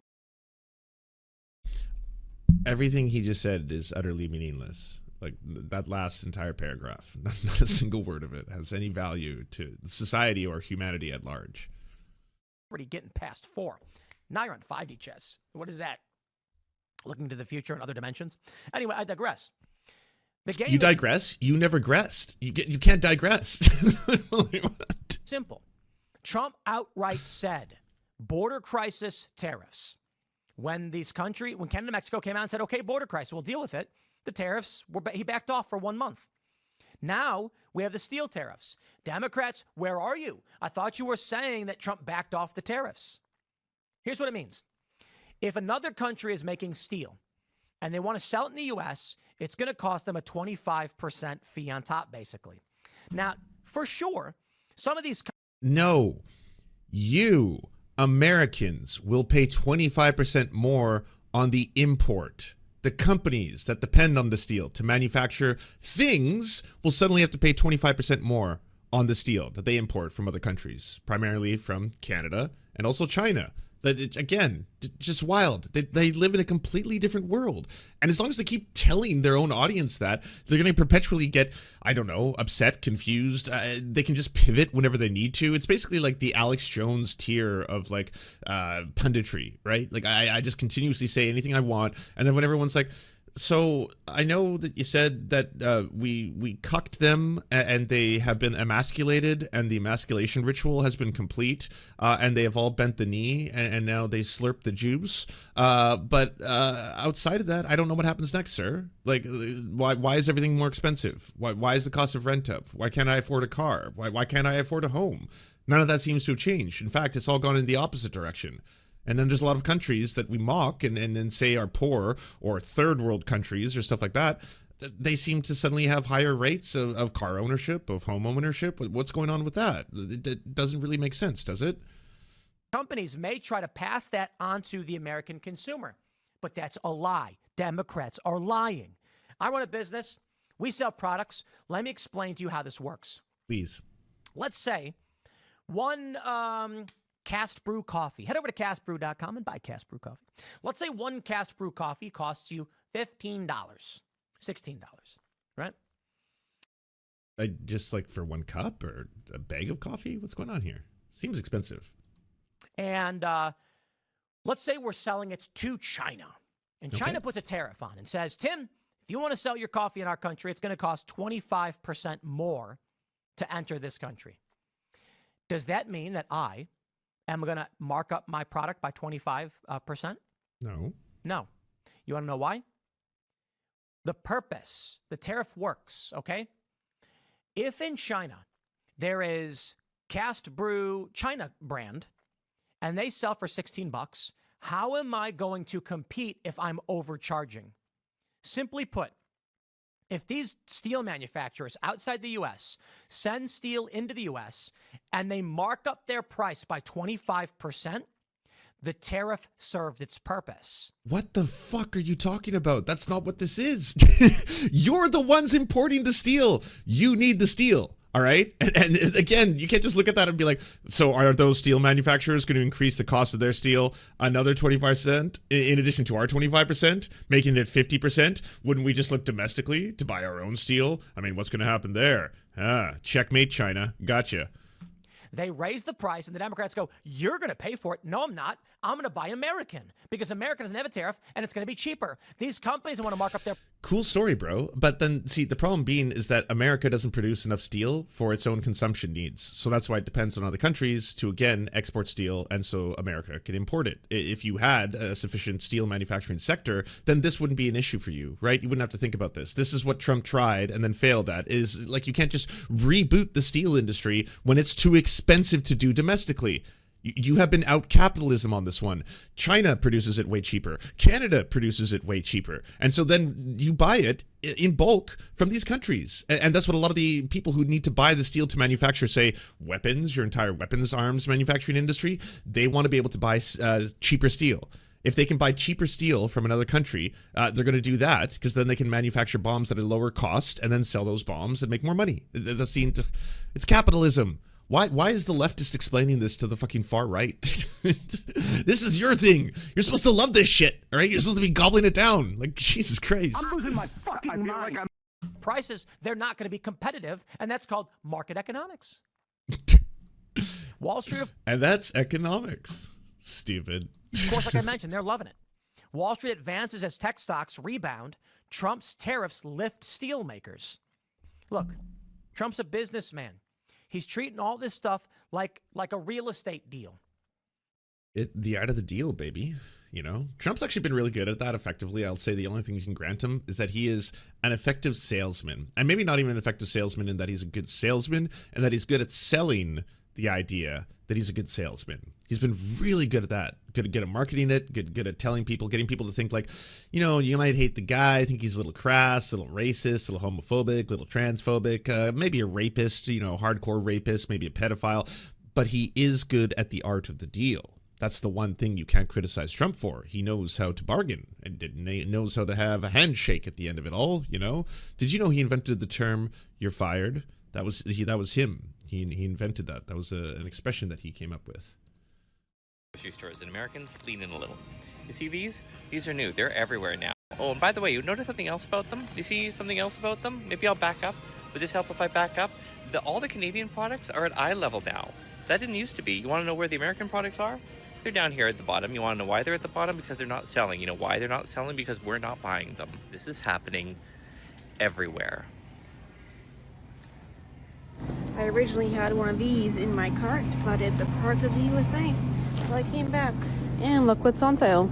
Everything he just said is utterly meaningless. Like that last entire paragraph. Not a single word of it has any value to society or humanity at large. Already getting past 4. Now you're on 5D chess. What is that? Looking to the future and other dimensions. Anyway, I digress. The game you digress? You never gressed. You can't digress. Simple. Trump outright said, border crisis tariffs. When Canada and Mexico came out and said, okay, border crisis, we'll deal with it, the tariffs, he backed off for 1 month. Now we have the steel tariffs. Democrats, where are you? I thought you were saying that Trump backed off the tariffs. Here's what it means. If another country is making steel and they want to sell it in the U.S., it's going to cost them a 25% fee on top, basically. Now, for sure, some of these... No, you, Americans, will pay 25% more on the import. The companies that depend on the steel to manufacture things will suddenly have to pay 25% more on the steel that they import from other countries, primarily from Canada and also China. Again, just wild. They live in a completely different world. And as long as they keep telling their own audience that, they're going to perpetually get, I don't know, upset, confused. They can just pivot whenever they need to. It's basically like the Alex Jones tier of like punditry, right? Like I just continuously say anything I want. And then when everyone's like, so I know that you said that we cucked them and they have been emasculated and the emasculation ritual has been complete and they have all bent the knee and now they slurp the juice. But outside of that, I don't know what happens next, sir. Like, why is everything more expensive? Why is the cost of rent up? Why can't I afford a car? Why can't I afford a home? None of that seems to have changed. In fact, it's all gone in the opposite direction. And then there's a lot of countries that we mock and say are poor or third world countries or stuff like that. They seem to suddenly have higher rates of car ownership, of home ownership. What's going on with that? It doesn't really make sense, does it? Companies may try to pass that on to the American consumer, but that's a lie. Democrats are lying. I run a business. We sell products. Let me explain to you how this works. Please. Let's say one... Cast Brew coffee. Head over to castbrew.com and buy Cast Brew coffee. Let's say one Cast Brew coffee costs you $15, $16, right? Just like for 1 cup or a bag of coffee? What's going on here? Seems expensive. And let's say we're selling it to China. And China puts a tariff on and says, Tim, if you want to sell your coffee in our country, it's going to cost 25% more to enter this country. Does that mean that I am going to mark up my product by 25%? No. No. You want to know why? The purpose, the tariff works, okay? If in China there is Cast Brew China brand and they sell for $16, how am I going to compete if I'm overcharging? Simply put, if these steel manufacturers outside the U.S. send steel into the U.S. and they mark up their price by 25%, The tariff served its purpose. What the fuck are you talking about? That's not what this is. You're the ones importing the steel. You need the steel. All right. And again, you can't just look at that and be like, so are those steel manufacturers going to increase the cost of their steel another 20% in addition to our 25%, making it 50%? Wouldn't we just look domestically to buy our own steel? I mean, what's going to happen there? Checkmate, China. Gotcha. They raise the price, and the Democrats go, you're going to pay for it. No, I'm not. I'm going to buy American because America doesn't have a tariff, and it's going to be cheaper. These companies want to mark up their... Cool story, bro. But then, see, the problem being is that America doesn't produce enough steel for its own consumption needs. So that's why it depends on other countries to, again, export steel, and so America can import it. If you had a sufficient steel manufacturing sector, then this wouldn't be an issue for you, right? You wouldn't have to think about this. This is what Trump tried and then failed at, is like you can't just reboot the steel industry when it's too expensive to do domestically. You have been out capitalism on this one. China produces it way cheaper. Canada produces it way cheaper. And so then you buy it in bulk from these countries. And that's what a lot of the people who need to buy the steel to manufacture, say, weapons, your entire weapons arms manufacturing industry, they want to be able to buy cheaper steel. If they can buy cheaper steel from another country, they're going to do that because then they can manufacture bombs at a lower cost and then sell those bombs and make more money. It's capitalism. Why is the leftist explaining this to the fucking far right? This is your thing. You're supposed to love this shit, all right? You're supposed to be gobbling it down. Like, Jesus Christ. I'm losing my fucking mind. Prices, they're not going to be competitive, and that's called market economics. Wall Street... And that's economics. Stupid. Of course, like I mentioned, they're loving it. Wall Street advances as tech stocks rebound. Trump's tariffs lift steel makers. Look, Trump's a businessman. He's treating all this stuff like a real estate deal. The art of the deal, baby. You know, Trump's actually been really good at that effectively. I'll say the only thing you can grant him is that he is an effective salesman. And maybe not even an effective salesman in that he's a good salesman and that he's good at selling the idea that he's a good salesman. He's been really good at that. Good at marketing it, good at telling people, getting people to think like, you know, you might hate the guy, think he's a little crass, a little racist, a little homophobic, a little transphobic, maybe a rapist, you know, hardcore rapist, maybe a pedophile, but he is good at the art of the deal. That's the one thing you can't criticize Trump for. He knows how to bargain and knows how to have a handshake at the end of it all, you know? Did you know he invented the term, "you're fired"? That was him. He invented that. That was an expression that he came up with. Grocery stores and Americans lean in a little. You see these? These are new. They're everywhere now. Oh, and by the way, you notice something else about them? Do you see something else about them? Maybe I'll back up. Would this help if I back up? All the Canadian products are at eye level now. That didn't used to be. You want to know where the American products are? They're down here at the bottom. You want to know why they're at the bottom? Because they're not selling. You know why they're not selling? Because we're not buying them. This is happening everywhere. I originally had one of these in my cart, but it's a part of the USA. So I came back, and look what's on sale.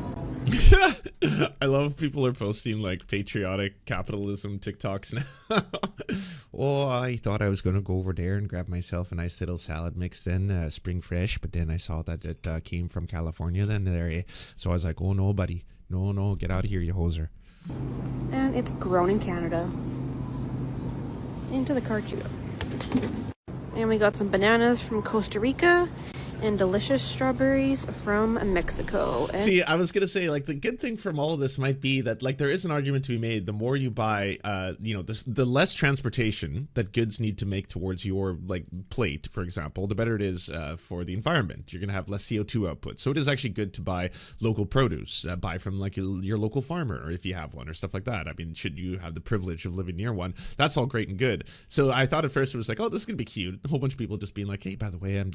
I love people are posting like patriotic capitalism TikToks now. Oh, I thought I was going to go over there and grab myself a nice little salad mix then, spring fresh, but then I saw that it came from California then there. So I was like, oh no, buddy. No, get out of here, you hoser. And it's grown in Canada. Into the cart you go. And we got some bananas from Costa Rica and delicious strawberries from Mexico. And see, I was going to say, like, the good thing from all of this might be that, like, there is an argument to be made. The more you buy, you know, the less transportation that goods need to make towards your, like, plate, for example, the better it is for the environment. You're going to have less CO2 output. So it is actually good to buy local produce, buy from, like, your local farmer, or if you have one, or stuff like that. I mean, should you have the privilege of living near one, that's all great and good. So I thought at first it was like, oh, this is going to be cute. A whole bunch of people just being like, hey, by the way, I'm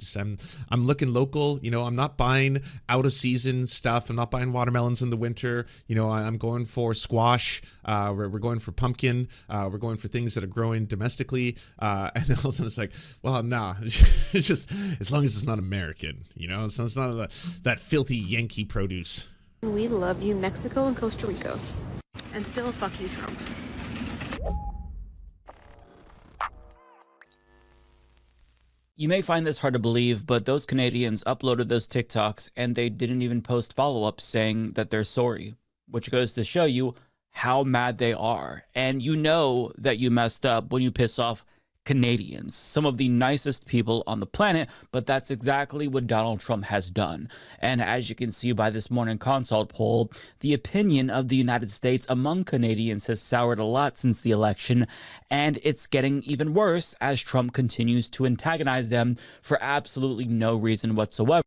looking local, you know, I'm not buying out of season stuff. I'm not buying watermelons in the winter. You know, I'm going for squash. We're going for pumpkin. We're going for things that are growing domestically. And then all of a sudden it's like, well, nah, it's just as long as it's not American, you know, so it's not that filthy Yankee produce. we love you, Mexico and Costa Rica. And still, fuck you, Trump. You may find this hard to believe, but those Canadians uploaded those TikToks and they didn't even post follow-ups saying that they're sorry, which goes to show you how mad they are. And you know that you messed up when you piss off Canadians, some of the nicest people on the planet, but that's exactly what Donald Trump has done. And as you can see by this Morning Consult poll, the opinion of the United States among Canadians has soured a lot since the election, and it's getting even worse as Trump continues to antagonize them for absolutely no reason whatsoever.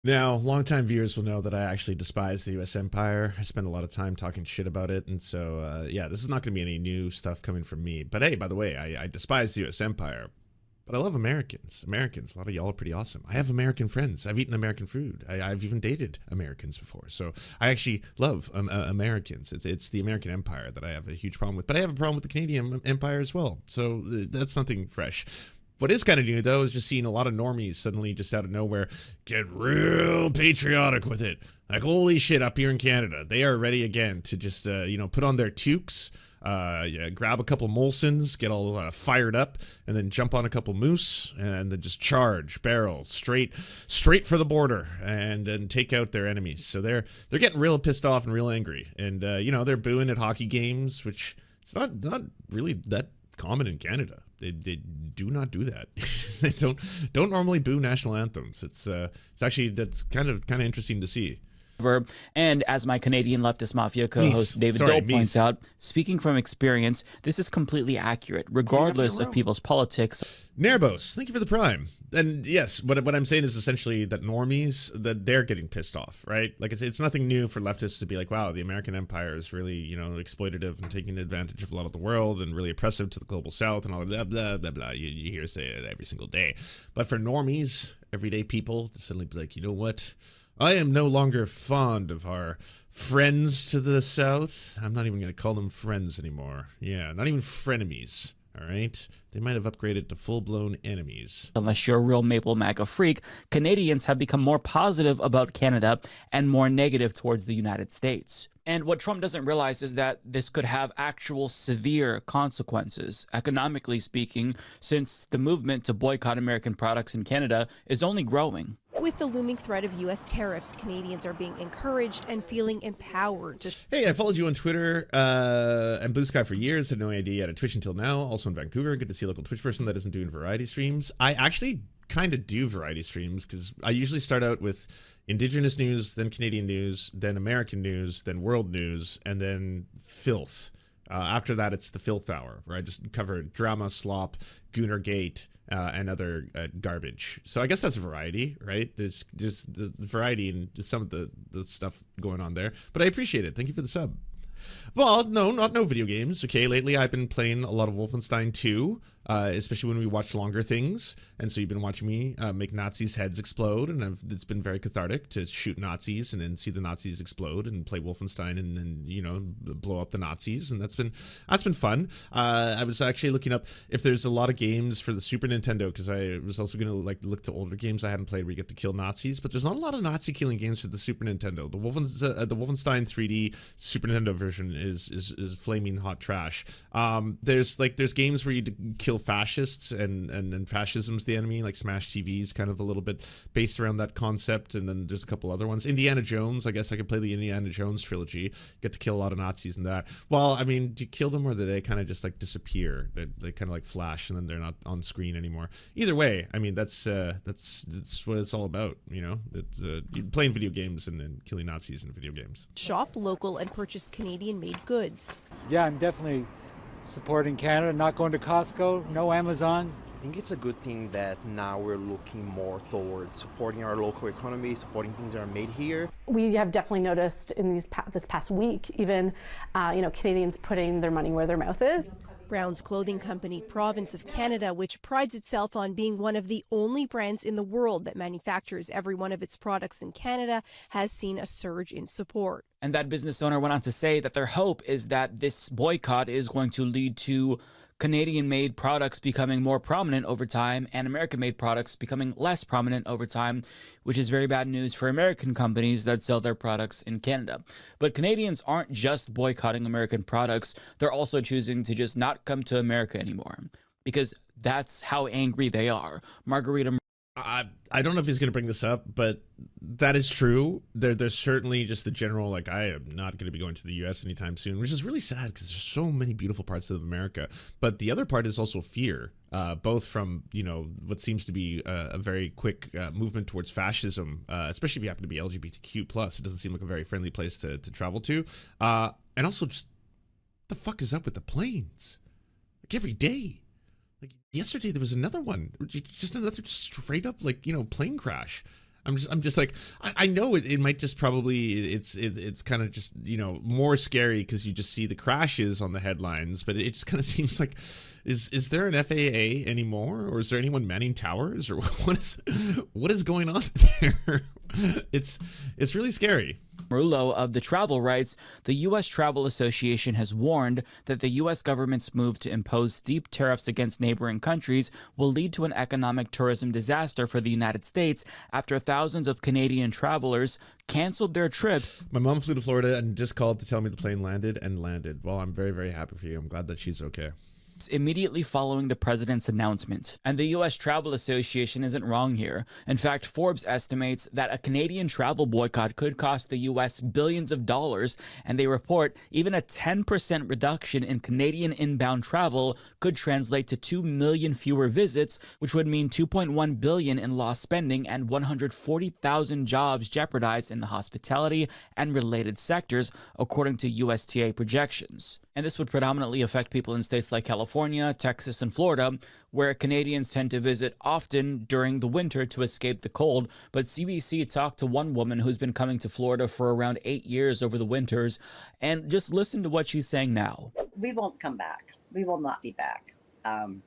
Now, longtime viewers will know that I actually despise the U.S. empire. I spend a lot of time talking shit about it, and so, yeah, this is not going to be any new stuff coming from me. But hey, by the way, I despise the U.S. empire, but I love Americans. A lot of y'all are pretty awesome. I have American friends. I've eaten American food. I've even dated Americans before, so I actually love Americans. It's the American empire that I have a huge problem with, but I have a problem with the Canadian empire as well, so that's nothing fresh. What is kind of new, though, is just seeing a lot of normies suddenly just out of nowhere get real patriotic with it. Like, holy shit, up here in Canada, they are ready again to just, put on their toques, grab a couple Molsons, get all fired up, and then jump on a couple moose, and then just charge, barrel, straight for the border, and then take out their enemies. So they're getting real pissed off and real angry. And, they're booing at hockey games, which it's not really that common in Canada. They do not do that. They don't normally boo national anthems. It's actually, that's kind of interesting to see. And as my Canadian leftist mafia co-host David Dole points out, speaking from experience, this is completely accurate, regardless of people's politics. Nerbos, thank you for the prime. And yes, what I'm saying is essentially that normies, that they're getting pissed off, right? Like, it's nothing new for leftists to be like, wow, the American empire is really, exploitative and taking advantage of a lot of the world and really oppressive to the global south and all of that, blah, blah, blah. You hear say it every single day. But for normies, everyday people, to suddenly be like, you know what? I am no longer fond of our friends to the south. I'm not even going to call them friends anymore. Yeah, not even frenemies, all right? They might have upgraded to full-blown enemies. Unless you're a real Maple MAGA freak, Canadians have become more positive about Canada and more negative towards the United States. And what Trump doesn't realize is that this could have actual severe consequences, economically speaking, since the movement to boycott American products in Canada is only growing. With the looming threat of U.S. tariffs, Canadians are being encouraged and feeling empowered to... Hey, I followed you on Twitter and Blue Sky for years. Had no idea you had a Twitch until now. Also in Vancouver. Good to see a local Twitch person that isn't doing variety streams. I actually kind of do variety streams because I usually start out with Indigenous news, then Canadian news, then American news, then world news, and then filth. After that, it's the filth hour, where I just cover drama, slop, Goonergate, and other garbage. So I guess that's variety, right? There's the variety and just some of the stuff going on there. But I appreciate it. Thank you for the sub. Well, no video games. Okay, lately I've been playing a lot of Wolfenstein 2, especially when we watch longer things. And so you've been watching me make Nazis' heads explode, and it's been very cathartic to shoot Nazis and then see the Nazis explode and play Wolfenstein and blow up the Nazis, and that's been fun. I was actually looking up if there's a lot of games for the Super Nintendo because I was also going to look to older games I hadn't played where you get to kill Nazis, but there's not a lot of Nazi killing games for the Super Nintendo. The Wolfenstein 3D Super Nintendo version is flaming hot trash. There's games where you kill fascists and fascism's the enemy, like Smash TV's kind of a little bit based around that concept, and then there's a couple other ones. Indiana Jones, I guess I could play the Indiana Jones trilogy, get to kill a lot of Nazis in that. Well, I mean, do you kill them or do they kind of just disappear? They kind of flash and then they're not on screen anymore. Either way, I mean, that's what it's all about, it's playing video games and killing Nazis in video games. Shop local and purchase Canadian-made goods. Yeah, I'm definitely supporting Canada, not going to Costco, no Amazon. I think it's a good thing that now we're looking more towards supporting our local economy, supporting things that are made here. We have definitely noticed in this past week, even Canadians putting their money where their mouth is. Brown's clothing company, Province of Canada, which prides itself on being one of the only brands in the world that manufactures every one of its products in Canada, has seen a surge in support. And that business owner went on to say that their hope is that this boycott is going to lead to Canadian-made products becoming more prominent over time and American-made products becoming less prominent over time, which is very bad news for American companies that sell their products in Canada. But Canadians aren't just boycotting American products, they're also choosing to just not come to America anymore, because that's how angry they are. Margarita I don't know if he's going to bring this up, but that is true. There's certainly just the general, like, I am not going to be going to the U.S. anytime soon, which is really sad because there's so many beautiful parts of America. But the other part is also fear, both from, what seems to be a very quick movement towards fascism, especially if you happen to be LGBTQ+. It doesn't seem like a very friendly place to travel to. And also just, the fuck is up with the planes? Like, every day. Like yesterday, there was another one, just another straight up plane crash. I'm just like, I know it might just probably it's kind of just more scary because you just see the crashes on the headlines, but it just kind of seems like is there an FAA anymore, or is there anyone manning towers, or what is going on there? It's really scary. Marullo of the Travel writes, the U.S. Travel Association has warned that the U.S. government's move to impose steep tariffs against neighboring countries will lead to an economic tourism disaster for the United States after thousands of Canadian travelers canceled their trips. My mom flew to Florida and just called to tell me the plane landed. Well, I'm very, very happy for you. I'm glad that she's okay. Immediately following the president's announcement. And the U.S. Travel Association isn't wrong here. In fact, Forbes estimates that a Canadian travel boycott could cost the U.S. billions of dollars, and they report even a 10% reduction in Canadian inbound travel could translate to 2 million fewer visits, which would mean $2.1 billion in lost spending and 140,000 jobs jeopardized in the hospitality and related sectors, according to USTA projections. And this would predominantly affect people in states like California, Texas, and Florida, where Canadians tend to visit often during the winter to escape the cold. But CBC talked to one woman who's been coming to Florida for around 8 years over the winters, and just listen to what she's saying now. We won't come back. We will not be back.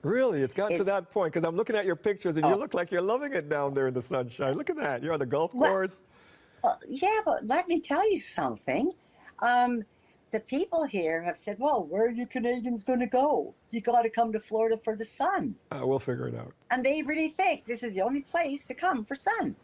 Really? It's gotten to that point? Because I'm looking at your pictures, and you look like you're loving it down there in the sunshine. Look at that. You're on the golf course. Yeah, but let me tell you something. The people here have said, well, where are you Canadians going to go? You got to come to Florida for the sun. We'll figure it out. And they really think this is the only place to come for sun.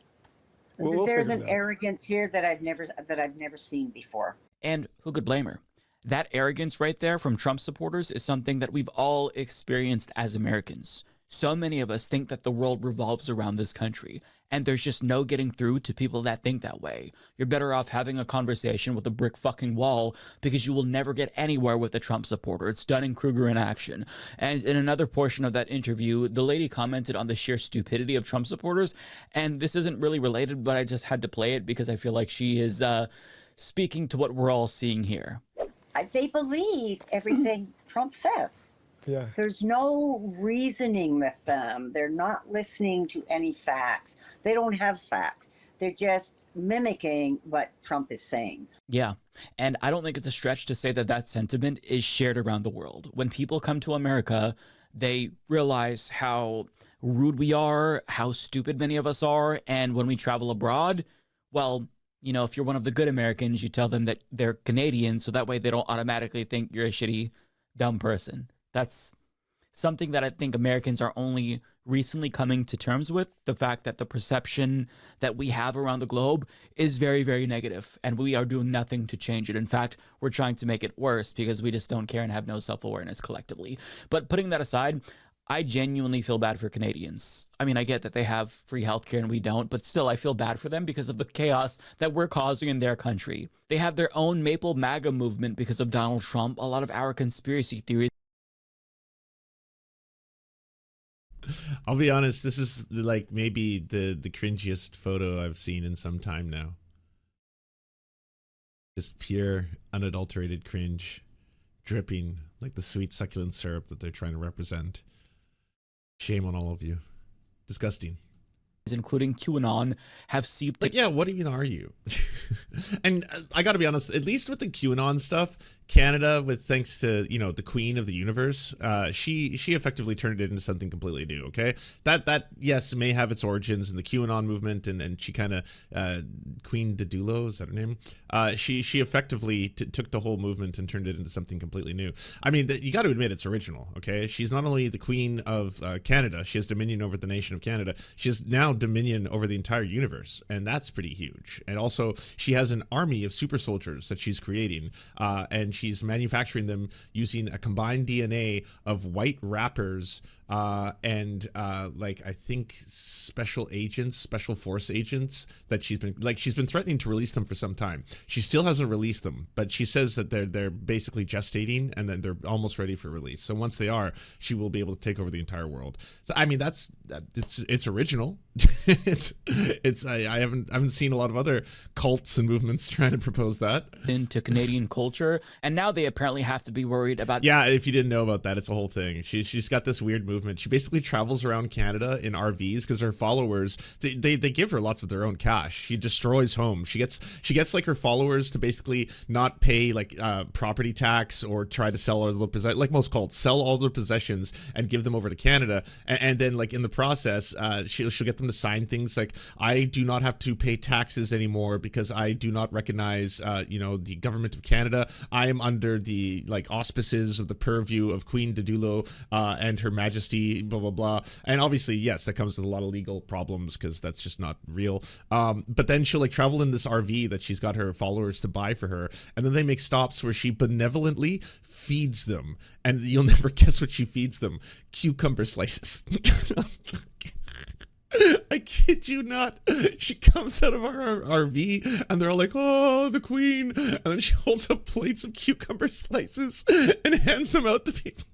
We'll There's an arrogance here that I've never seen before. And who could blame her? That arrogance right there from Trump supporters is something that we've all experienced as Americans. So many of us think that the world revolves around this country, and there's just no getting through to people that think that way. You're better off having a conversation with a brick fucking wall, because you will never get anywhere with a Trump supporter. It's Dunning-Kruger in action. And in another portion of that interview, the lady commented on the sheer stupidity of Trump supporters, and this isn't really related, but I just had to play it because I feel like she is speaking to what we're all seeing here. They believe everything Trump says. Yeah. There's no reasoning with them. They're not listening to any facts. They don't have facts. They're just mimicking what Trump is saying. Yeah, and I don't think it's a stretch to say that that sentiment is shared around the world. When people come to America, they realize how rude we are, how stupid many of us are, and when we travel abroad, well, if you're one of the good Americans, you tell them that they're Canadian, so that way they don't automatically think you're a shitty, dumb person. That's something that I think Americans are only recently coming to terms with, the fact that the perception that we have around the globe is very, very negative, and we are doing nothing to change it. In fact, we're trying to make it worse because we just don't care and have no self-awareness collectively. But putting that aside, I genuinely feel bad for Canadians. I mean, I get that they have free healthcare and we don't, but still I feel bad for them because of the chaos that we're causing in their country. They have their own Maple MAGA movement because of Donald Trump. A lot of our conspiracy theories. I'll be honest, this is like maybe the cringiest photo I've seen in some time now. Just pure, unadulterated cringe, dripping like the sweet succulent syrup that they're trying to represent. Shame on all of you. Disgusting. Including QAnon, have seeped. Like, yeah, what even are you? And I got to be honest, at least with the QAnon stuff, Canada, with thanks to the Queen of the Universe, she effectively turned it into something completely new. Okay, that yes may have its origins in the QAnon movement, and she kind of Queen Didulo, is that her name? She effectively took the whole movement and turned it into something completely new. I mean, you got to admit it's original. Okay, she's not only the Queen of Canada, she has dominion over the nation of Canada. She has now dominion over the entire universe, and that's pretty huge. And also, she has an army of super soldiers that she's creating, and she's manufacturing them using a combined DNA of white rappers and like I think special force agents that she's been threatening to release them for some time. She still hasn't released them, but she says that they're basically gestating and then they're almost ready for release. So once they are, she will be able to take over the entire world. So I mean, it's original. I haven't seen a lot of other cults and movements trying to propose that into Canadian culture, and now they apparently have to be worried about. Yeah, if you didn't know about that, it's a whole thing. She's got this weird movement. She basically travels around Canada in RVs because her followers they give her lots of their own cash. She destroys homes. She gets like her followers to basically not pay like property tax or try to sell all their possessions, like most cults, sell all their possessions and give them over to Canada, and then like in the process, she'll get them to sign things like, I do not have to pay taxes anymore because I do not recognize the government of Canada. I am under the like auspices of the purview of Queen Didulo and Her Majesty, blah blah blah. And obviously, yes, that comes with a lot of legal problems because that's just not real. But then she'll like travel in this RV that she's got her followers to buy for her, and then they make stops where she benevolently feeds them, and you'll never guess what she feeds them: cucumber slices. I kid you not. She comes out of our RV and they're all like, oh, the queen. And then she holds up plates of cucumber slices and hands them out to people.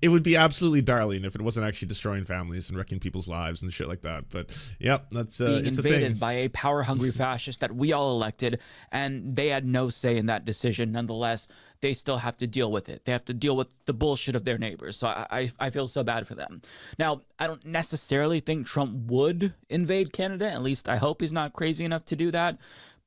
It would be absolutely darling if it wasn't actually destroying families and wrecking people's lives and shit like that. But yep, that's being it's invaded by a power-hungry fascist that we all elected, and they had no say in that decision. Nonetheless, they still have to deal with it. They have to deal with the bullshit of their neighbors. So I feel so bad for them. Now, I don't necessarily think Trump would invade Canada. At least I hope he's not crazy enough to do that.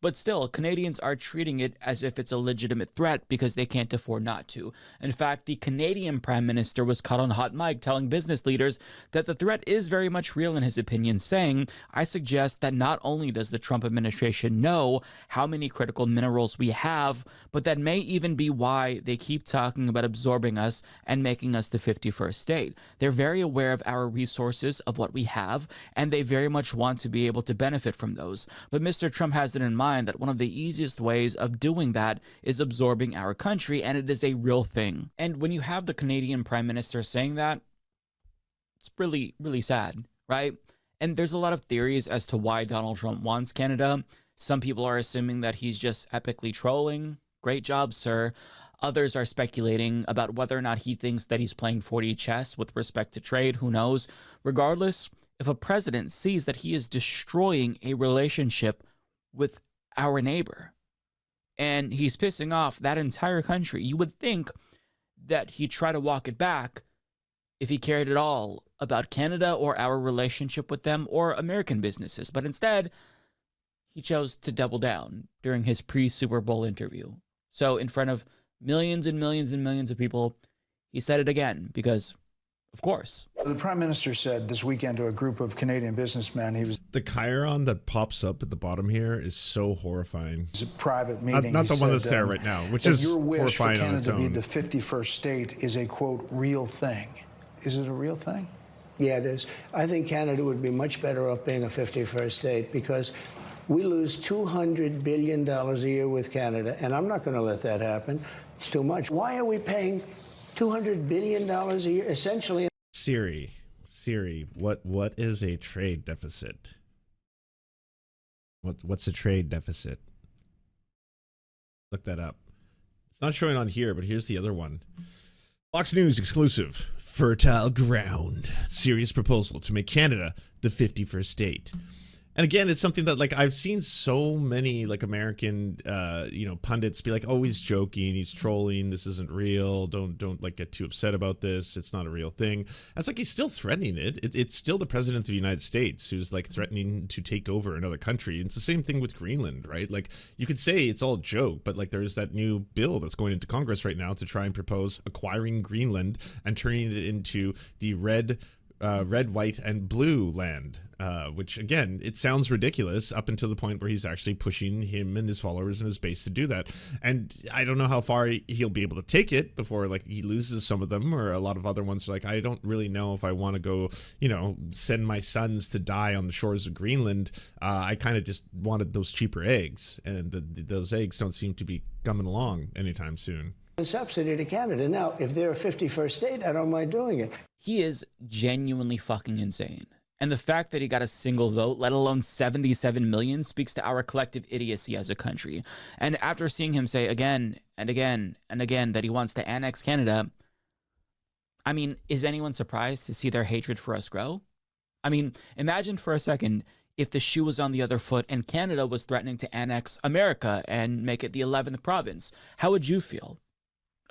But still, Canadians are treating it as if it's a legitimate threat because they can't afford not to. In fact, the Canadian Prime Minister was caught on hot mic telling business leaders that the threat is very much real in his opinion, saying, I suggest that not only does the Trump administration know how many critical minerals we have, but that may even be why they keep talking about absorbing us and making us the 51st state. They're very aware of our resources, of what we have, and they very much want to be able to benefit from those. But Mr. Trump has it in mind that one of the easiest ways of doing that is absorbing our country, and it is a real thing. And when you have the Canadian Prime Minister saying that, it's really, really sad, right? And there's a lot of theories as to why Donald Trump wants Canada. Some people are assuming that he's just epically trolling. Great job, sir. Others are speculating about whether or not he thinks that he's playing 4D chess with respect to trade. Who knows? Regardless, if a president sees that he is destroying a relationship with our neighbor and he's pissing off that entire country, you would think that he'd try to walk it back if he cared at all about Canada or our relationship with them or American businesses. But instead, he chose to double down during his pre-Super Bowl interview. So in front of millions and millions and millions of people, he said it again because, of course. The Prime Minister said this weekend to a group of Canadian businessmen, he was... The chyron that pops up at the bottom here is so horrifying. It's a private meeting. Not the one that's there right now, which is your wish horrifying for on its Canada own. to be the 51st state is a, quote, real thing. Is it a real thing? Yeah, it is. I think Canada would be much better off being a 51st state because we lose $200 billion a year with Canada, and I'm not going to let that happen. It's too much. Why are we paying $200 billion a year, essentially? Siri, what is a trade deficit? What's a trade deficit? Look that up. It's not showing on here, but here's the other one. Fox News exclusive. Fertile ground. Serious proposal to make Canada the 51st state. And again, it's something that, like, I've seen so many, like, American, pundits be like, oh, he's joking, he's trolling, this isn't real, don't like, get too upset about this, it's not a real thing. That's like, he's still threatening it. It's still the president of the United States who's, like, threatening to take over another country. It's the same thing with Greenland, right? Like, you could say it's all a joke, but, like, there's that new bill that's going into Congress right now to try and propose acquiring Greenland and turning it into the red, white, and blue land, which, again, it sounds ridiculous up until the point where he's actually pushing him and his followers and his base to do that. And I don't know how far he'll be able to take it before, like, he loses some of them, or a lot of other ones are like, I don't really know if I want to go, send my sons to die on the shores of Greenland. I kind of just wanted those cheaper eggs, and those eggs don't seem to be coming along anytime soon. subsidy to Canada. Now, if they're a 51st state, I don't mind doing it. He is genuinely fucking insane. And the fact that he got a single vote, let alone 77 million, speaks to our collective idiocy as a country. And after seeing him say again and again and again that he wants to annex Canada, I mean, is anyone surprised to see their hatred for us grow? I mean, imagine for a second if the shoe was on the other foot and Canada was threatening to annex America and make it the 11th province. How would you feel?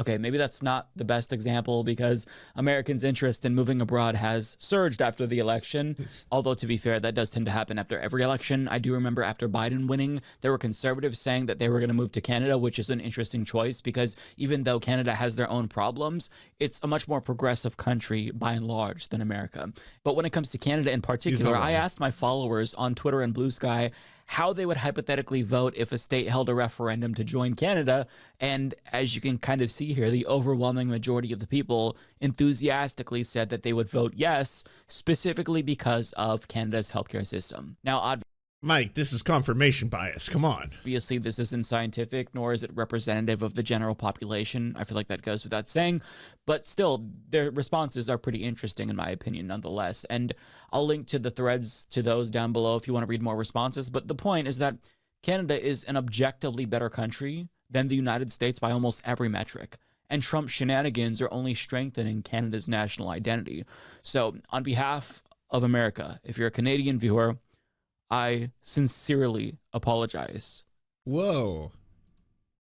Okay, maybe that's not the best example because Americans' interest in moving abroad has surged after the election. Although, to be fair, that does tend to happen after every election. I do remember after Biden winning, there were conservatives saying that they were going to move to Canada, which is an interesting choice because even though Canada has their own problems, it's a much more progressive country by and large than America. But when it comes to Canada in particular, I asked my followers on Twitter and Blue Sky how they would hypothetically vote if a state held a referendum to join Canada. And as you can kind of see here, the overwhelming majority of the people enthusiastically said that they would vote yes, specifically because of Canada's healthcare system. Now, Mike, this is confirmation bias. Come on. Obviously, this isn't scientific, nor is it representative of the general population. I feel like that goes without saying. But still, their responses are pretty interesting, in my opinion, nonetheless. And I'll link to the threads to those down below if you want to read more responses. But the point is that Canada is an objectively better country than the United States by almost every metric. And Trump's shenanigans are only strengthening Canada's national identity. So on behalf of America, if you're a Canadian viewer, I sincerely apologize. Whoa.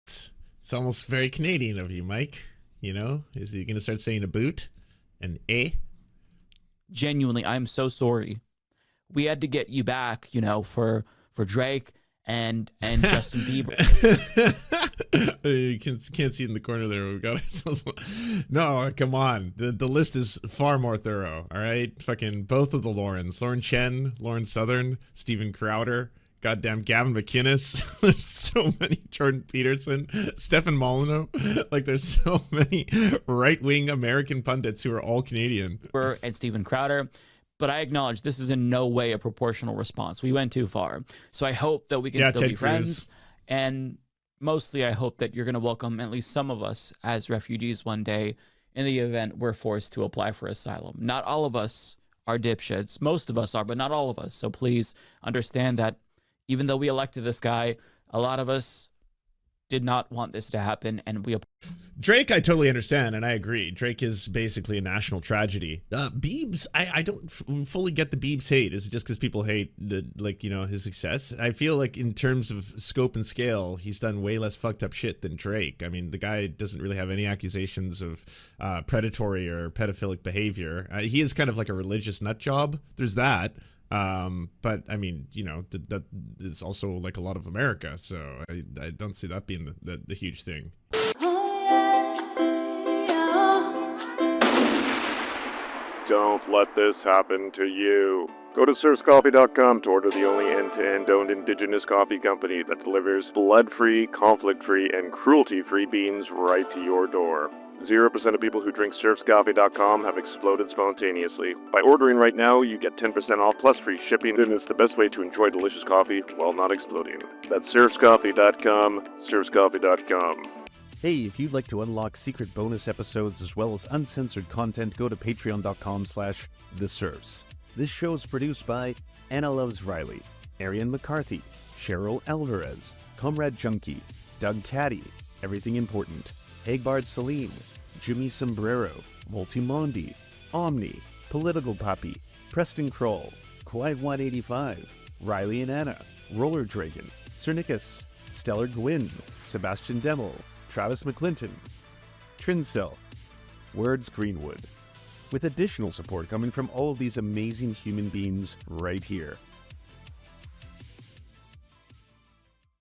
It's almost very Canadian of you, Mike. You know, is he going to start saying a boot? An A? Genuinely, I'm so sorry. We had to get you back, you know, for Drake and Justin Bieber. You can't see it in the corner there. We got ourselves. No, come on. The list is far more thorough. All right, fucking both of the Laurens, Lauren Chen, Lauren Southern, Steven Crowder, goddamn Gavin McInnes. There's so many. Jordan Peterson, Stefan Molyneux. Like there's so many right-wing American pundits who are all Canadian. Burr and Steven Crowder. But I acknowledge this is in no way a proportional response. We went too far. So I hope that we can still Ted be Cruz. friends. And mostly I hope that you're going to welcome at least some of us as refugees one day in the event we're forced to apply for asylum. Not all of us are dipshits. Most of us are, but not all of us. So please understand that even though we elected this guy, a lot of us did not want this to happen, and we. Drake, I totally understand, and I agree. Drake is basically a national tragedy. Biebs, I don't fully get the Biebs hate. Is it just because people hate his success? I feel like in terms of scope and scale, he's done way less fucked up shit than Drake. I mean, the guy doesn't really have any accusations of predatory or pedophilic behavior. He is kind of like a religious nut job. There's that. But I mean, you know, that is also like a lot of America, so I don't see that being the huge thing. Don't let this happen to you. Go to serfscoffee.com to order the only end-to-end owned indigenous coffee company that delivers blood-free, conflict-free, and cruelty-free beans right to your door. 0% of people who drink serfscoffee.com have exploded spontaneously. By ordering right now, you get 10% off plus free shipping, and it's the best way to enjoy delicious coffee while not exploding. That's serfscoffee.com, serfscoffee.com. Hey, if you'd like to unlock secret bonus episodes as well as uncensored content, go to patreon.com/theserfs. This show is produced by Anna Loves Riley, Arian McCarthy, Cheryl Alvarez, Comrade Junkie, Doug Caddy, Everything Important, Egbard Celine, Jimmy Sombrero, Multimondi, Omni, Political Puppy, Preston Kroll, Quiet 185, Riley and Anna, Roller Dragon, Cernicus, Stellar Gwyn, Sebastian Demel, Travis McClinton, Trincel, Words Greenwood, with additional support coming from all of these amazing human beings right here.